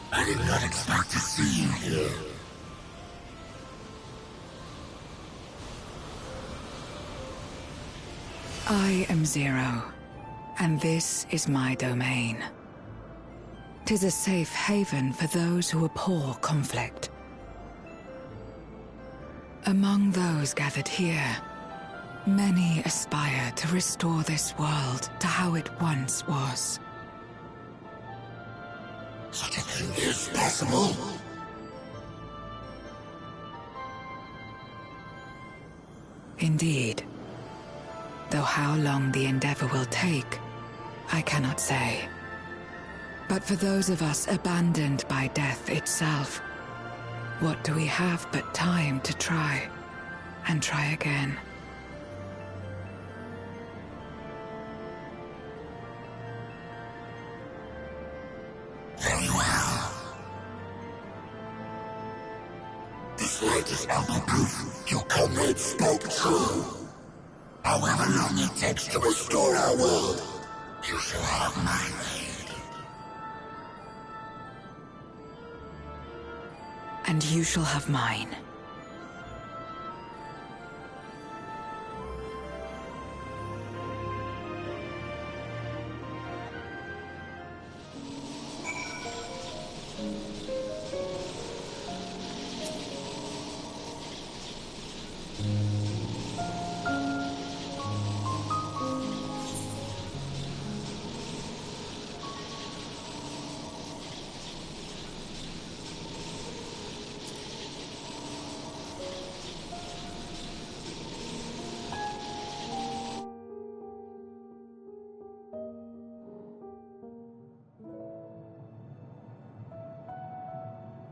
I did not expect to see you here. I am Zero, and this is my domain. 'Tis a safe haven for those who abhor conflict. Among those gathered here, many aspire to restore this world to how it once was. Such a thing is possible. Indeed. Though how long the endeavor will take, I cannot say. But for those of us abandoned by death itself, what do we have but time to try, and try again? Very well. This light is ample proof your comrade spoke true. However long it takes to restore our world, You shall have my aid. And you shall have mine.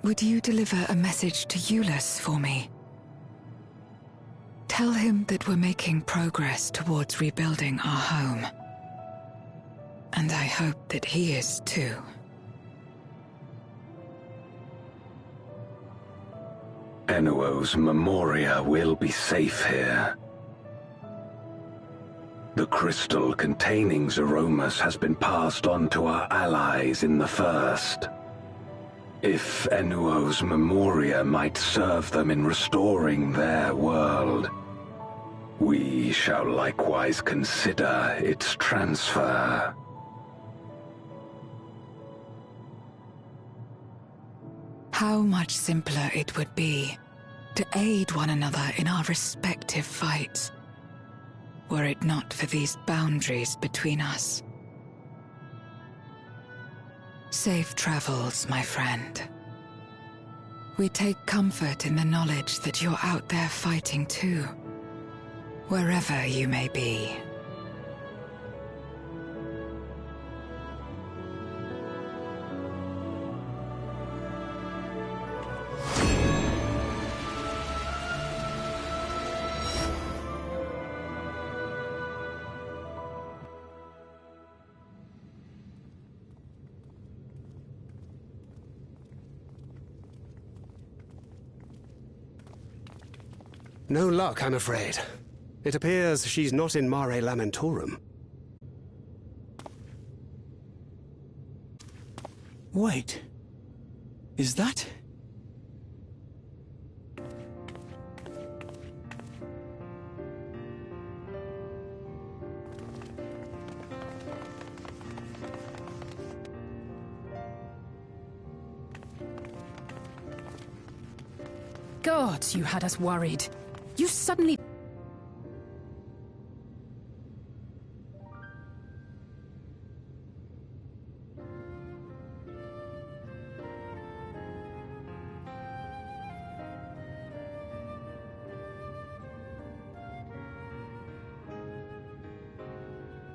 Would you deliver a message to Ulus for me? Tell him that we're making progress towards rebuilding our home. And I hope that he is too. Enuo's Memoria will be safe here. The crystal containing Zeromus has been passed on to our allies in the First. If Enuo's Memoria might serve them in restoring their world, we shall likewise consider its transfer. How much simpler it would be to aid one another in our respective fights, were it not for these boundaries between us. Safe travels, my friend. We take comfort in the knowledge that you're out there fighting too, wherever you may be. No luck, I'm afraid. It appears she's not in Mare Lamentorum. Wait. Is that... God, you had us worried. You suddenly...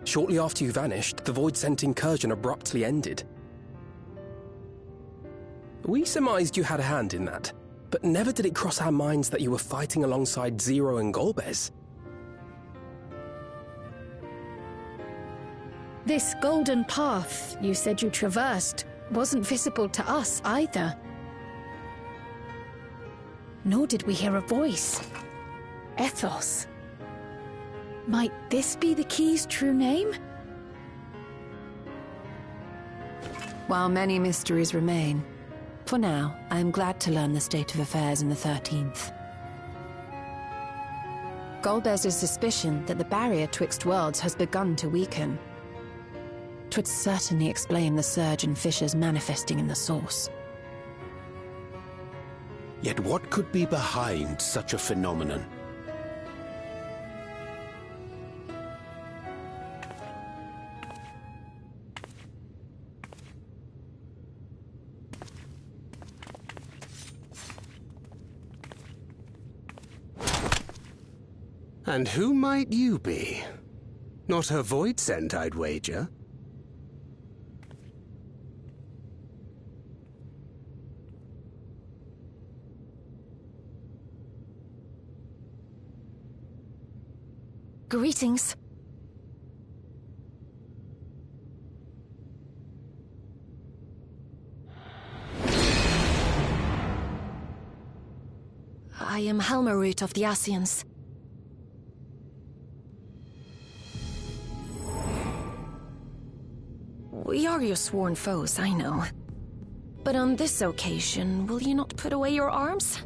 Shortly after you vanished, the Void-sent incursion abruptly ended. We surmised you had a hand in that, but never did it cross our minds that you were fighting alongside Zero and Golbez. This golden path you said you traversed wasn't visible to us either. Nor did we hear a voice. Ethos. Might this be the key's true name? While many mysteries remain, for now, I am glad to learn the state of affairs in the 13th. Golbez's suspicion that the barrier twixt worlds has begun to weaken. 'Twould certainly explain the surge in fissures manifesting in the source. Yet what could be behind such a phenomenon? And who might you be? Not her Void-sent, I'd wager. Greetings. I am Helmerut of the Asians. We are your sworn foes, I know. But on this occasion, will you not put away your arms?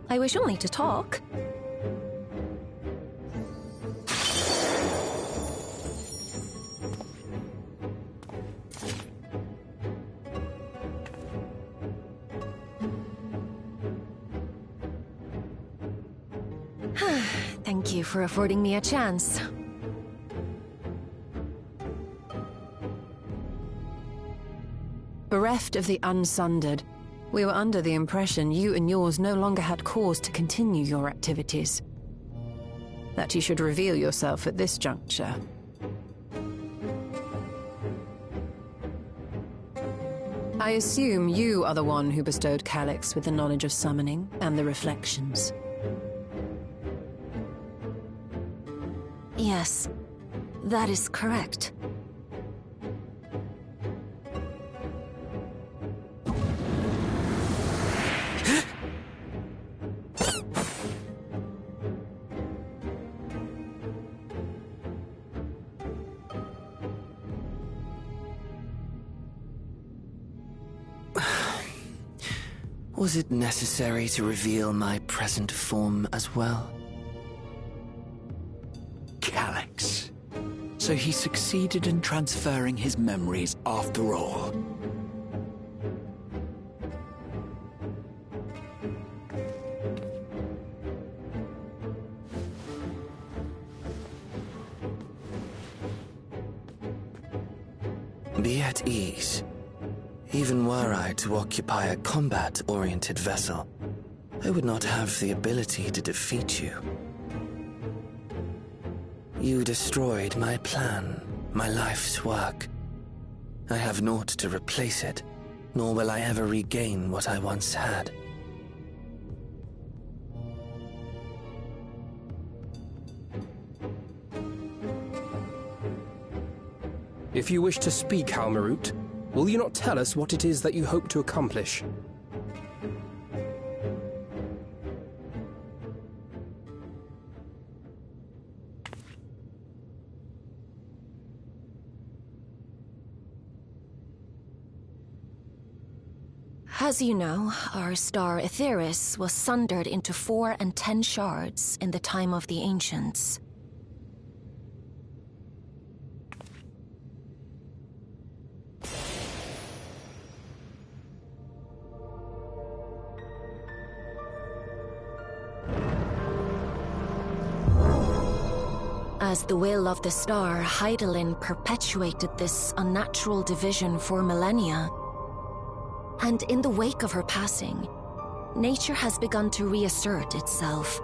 I wish only to talk. Thank you for affording me a chance. Bereft of the Unsundered, we were under the impression you and yours no longer had cause to continue your activities. That you should reveal yourself at this juncture. I assume you are the one who bestowed Calyx with the knowledge of summoning and the reflections. Yes, that is correct. Was it necessary to reveal my present form as well? Calyx. So he succeeded in transferring his memories after all. Be at ease. Even were I to occupy a combat-oriented vessel, I would not have the ability to defeat you. You destroyed my plan, my life's work. I have naught to replace it, nor will I ever regain what I once had. If you wish to speak, Halmarut, will you not tell us what it is that you hope to accomplish? As you know, our star Aetheris was sundered into 4 and 10 shards in the time of the Ancients. As the will of the star, Hydaelyn perpetuated this unnatural division for millennia. And in the wake of her passing, nature has begun to reassert itself.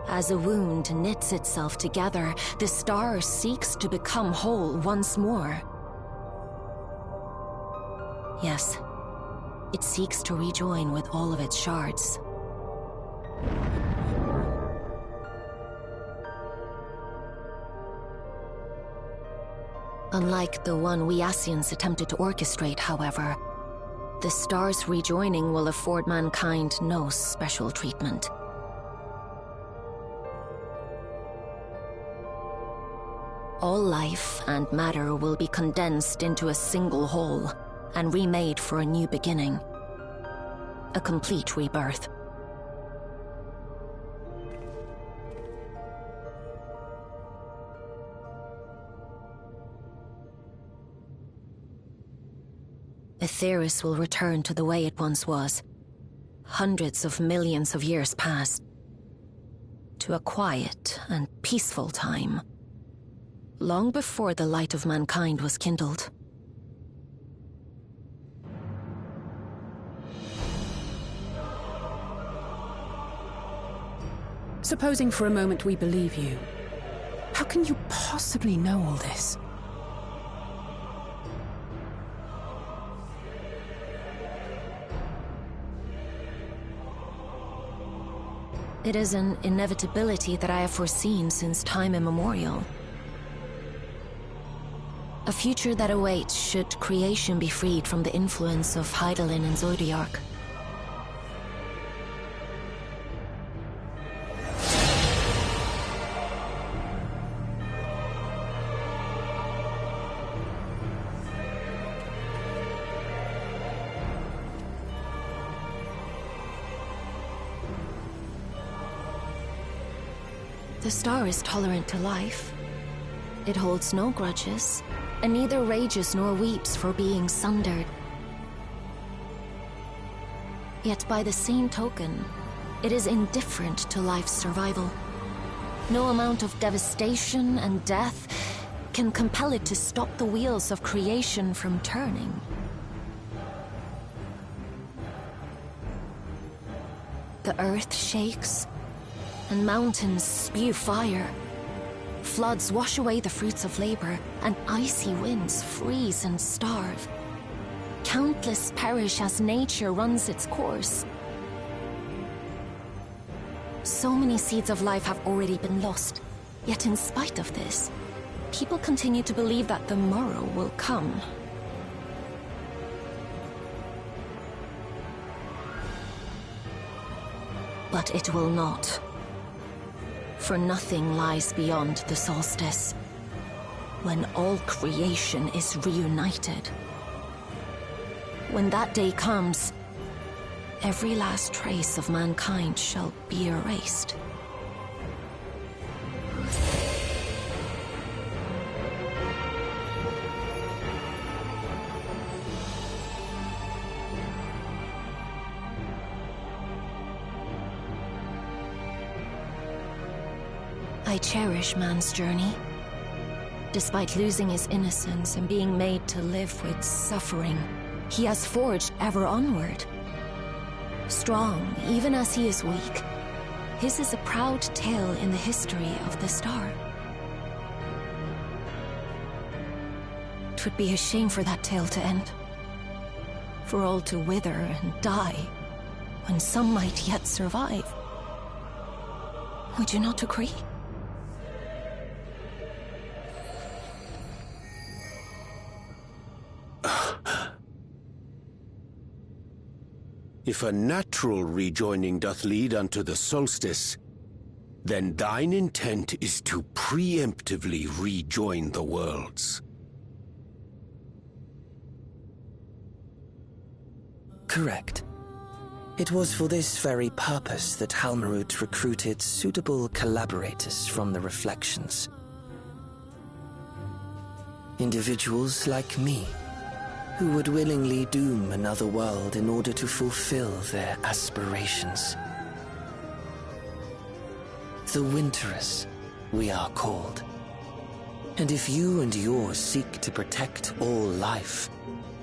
As a wound knits itself together, the star seeks to become whole once more. Yes, it seeks to rejoin with all of its shards. Unlike the one we Ascians attempted to orchestrate, however, the star's rejoining will afford mankind no special treatment. All life and matter will be condensed into a single whole and remade for a new beginning. A complete rebirth. Aetheris will return to the way it once was, hundreds of millions of years past, to a quiet and peaceful time, long before the light of mankind was kindled. Supposing for a moment we believe you, how can you possibly know all this? It is an inevitability that I have foreseen since time immemorial. A future that awaits should creation be freed from the influence of Hydaelyn and Zodiark. The star is tolerant to life. It holds no grudges, and neither rages nor weeps for being sundered. Yet by the same token, it is indifferent to life's survival. No amount of devastation and death can compel it to stop the wheels of creation from turning. The earth shakes, and mountains spew fire. Floods wash away the fruits of labor, and icy winds freeze and starve. Countless perish as nature runs its course. So many seeds of life have already been lost, yet in spite of this, people continue to believe that the morrow will come. But it will not. For nothing lies beyond the solstice, when all creation is reunited. When that day comes, every last trace of mankind shall be erased. I cherish man's journey. Despite losing his innocence and being made to live with suffering, he has forged ever onward. Strong, even as he is weak, his is a proud tale in the history of the star. 'Twould be a shame for that tale to end. For all to wither and die, when some might yet survive. Would you not agree? If a natural rejoining doth lead unto the solstice, then thine intent is to preemptively rejoin the worlds. Correct. It was for this very purpose that Halmarut recruited suitable collaborators from the Reflections. Individuals like me, who would willingly doom another world in order to fulfill their aspirations. The Winterers, we are called. And if you and yours seek to protect all life,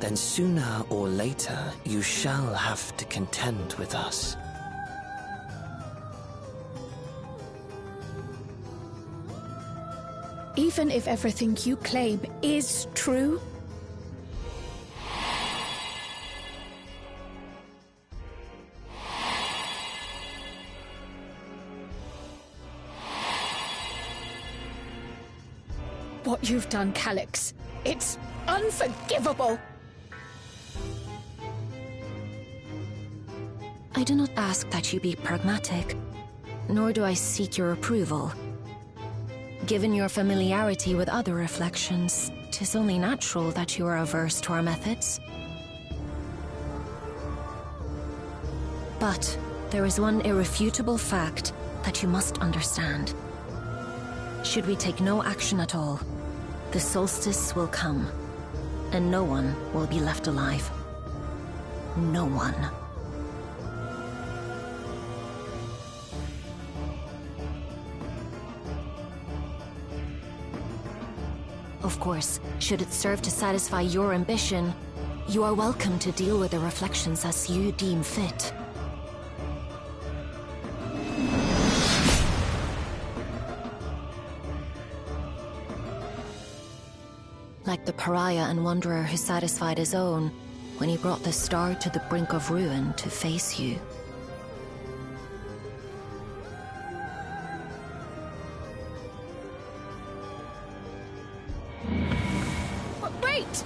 then sooner or later you shall have to contend with us. Even if everything you claim is true? What you've done, Calyx, it's unforgivable! I do not ask that you be pragmatic, nor do I seek your approval. Given your familiarity with other Reflections, 'tis only natural that you are averse to our methods. But there is one irrefutable fact that you must understand. Should we take no action at all, the solstice will come, and no one will be left alive. No one. Of course, should it serve to satisfy your ambition, you are welcome to deal with the Reflections as you deem fit. Like the pariah and wanderer who satisfied his own when he brought the star to the brink of ruin to face you. Wait!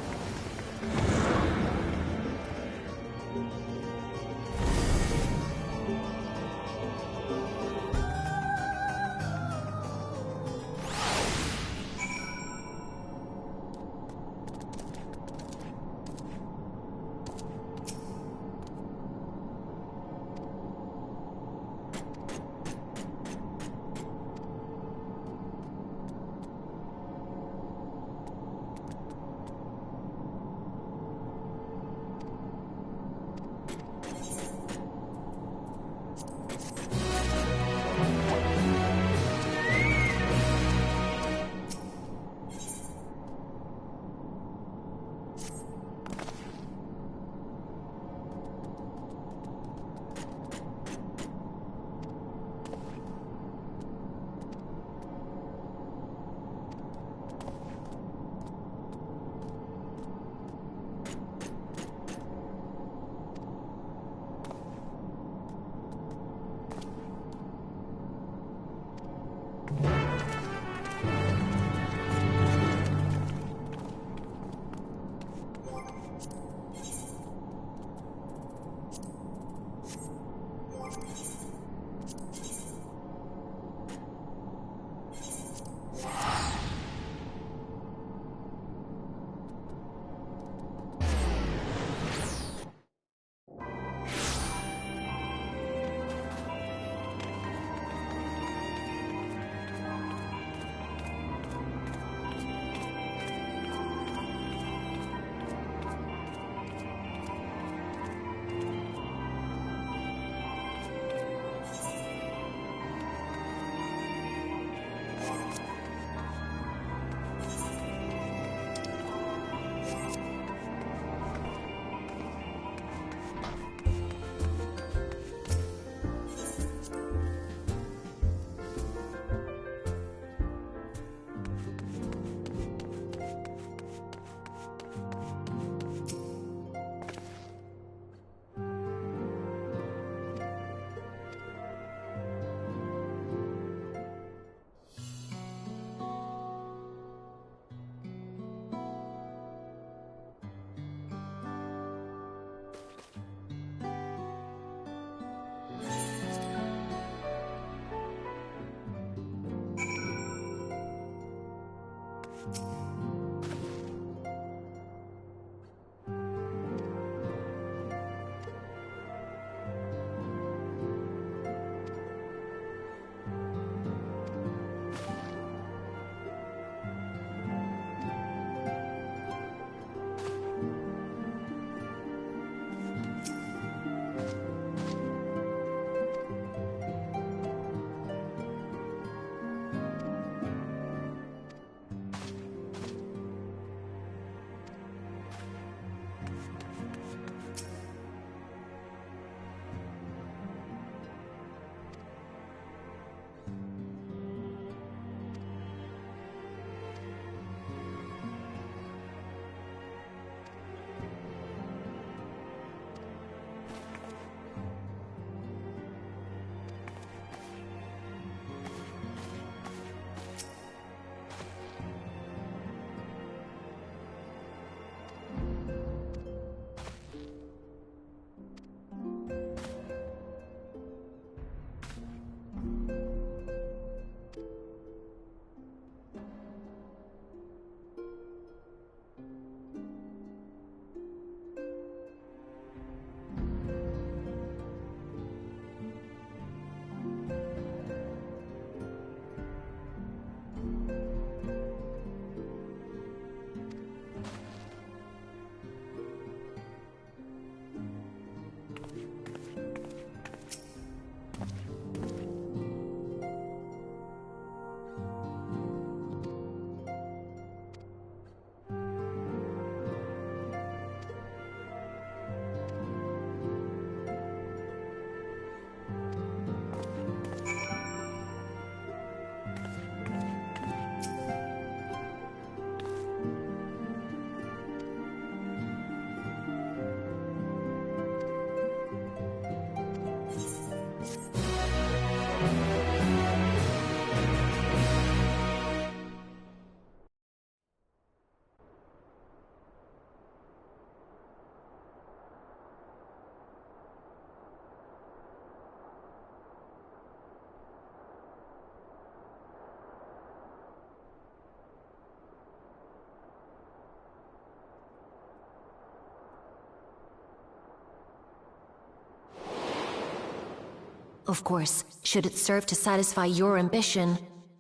Of course, should it serve to satisfy your ambition,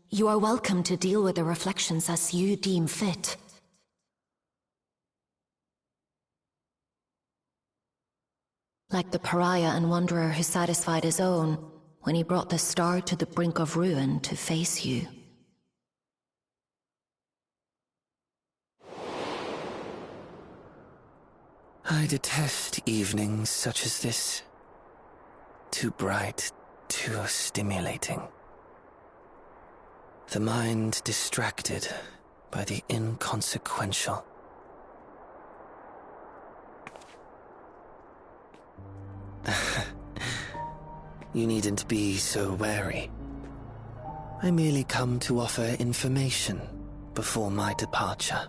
you are welcome to deal with the reflections as you deem fit. Like the pariah and wanderer who satisfied his own when he brought the star to the brink of ruin to face you. I detest evenings such as this. Too bright, too stimulating. The mind distracted by the inconsequential. You needn't be so wary. I merely come to offer information before my departure.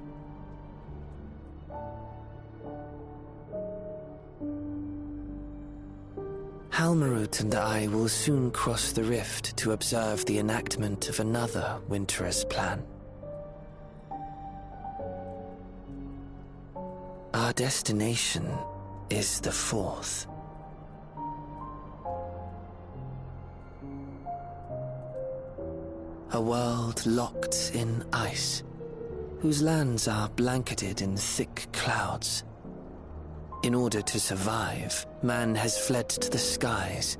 Halmarut and I will soon cross the rift to observe the enactment of another Winter's plan. Our destination is the fourth. A world locked in ice, whose lands are blanketed in thick clouds. In order to survive, man has fled to the skies,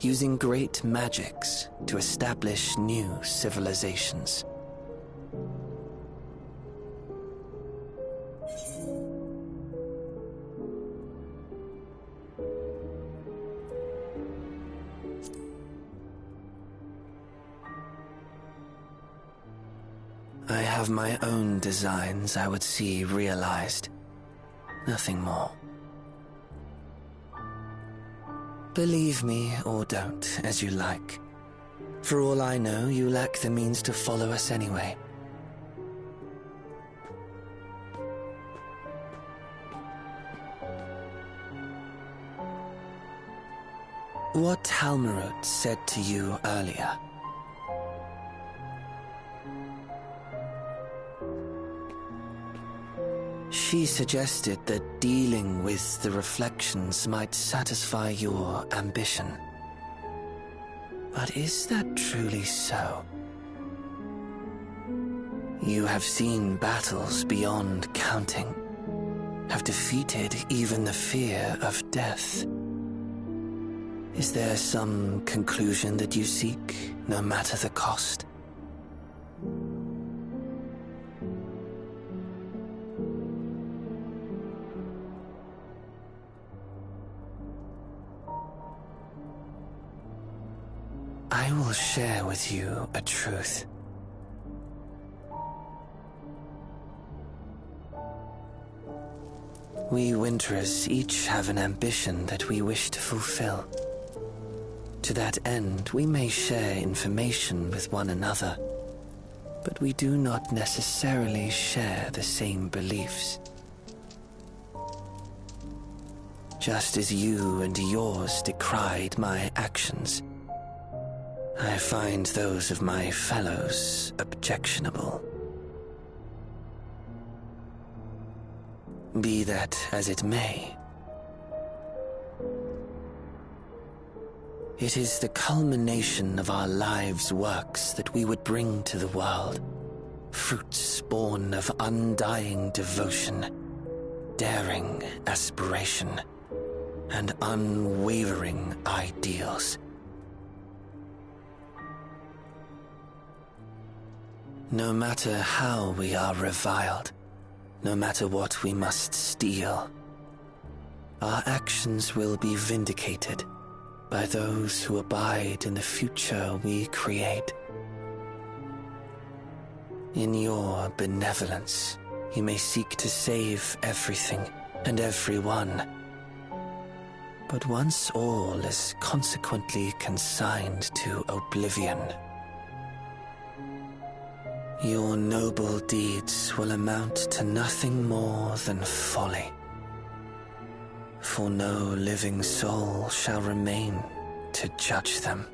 using great magics to establish new civilizations. I have my own designs I would see realized. Nothing more. Believe me or don't, as you like. For all I know, you lack the means to follow us anyway. What Halmarut said to you earlier. She suggested that dealing with the reflections might satisfy your ambition. But is that truly so? You have seen battles beyond counting, have defeated even the fear of death. Is there some conclusion that you seek, no matter the cost? I will share with you a truth. We Winterers each have an ambition that we wish to fulfill. To that end, we may share information with one another, but we do not necessarily share the same beliefs. Just as you and yours decried my actions, I find those of my fellows objectionable. Be that as it may, it is the culmination of our lives' works that we would bring to the world, fruits born of undying devotion, daring aspiration, and unwavering ideals. No matter how we are reviled, no matter what we must steal, our actions will be vindicated by those who abide in the future we create. In your benevolence, you may seek to save everything and everyone. But once all is consequently consigned to oblivion, your noble deeds will amount to nothing more than folly. For no living soul shall remain to judge them.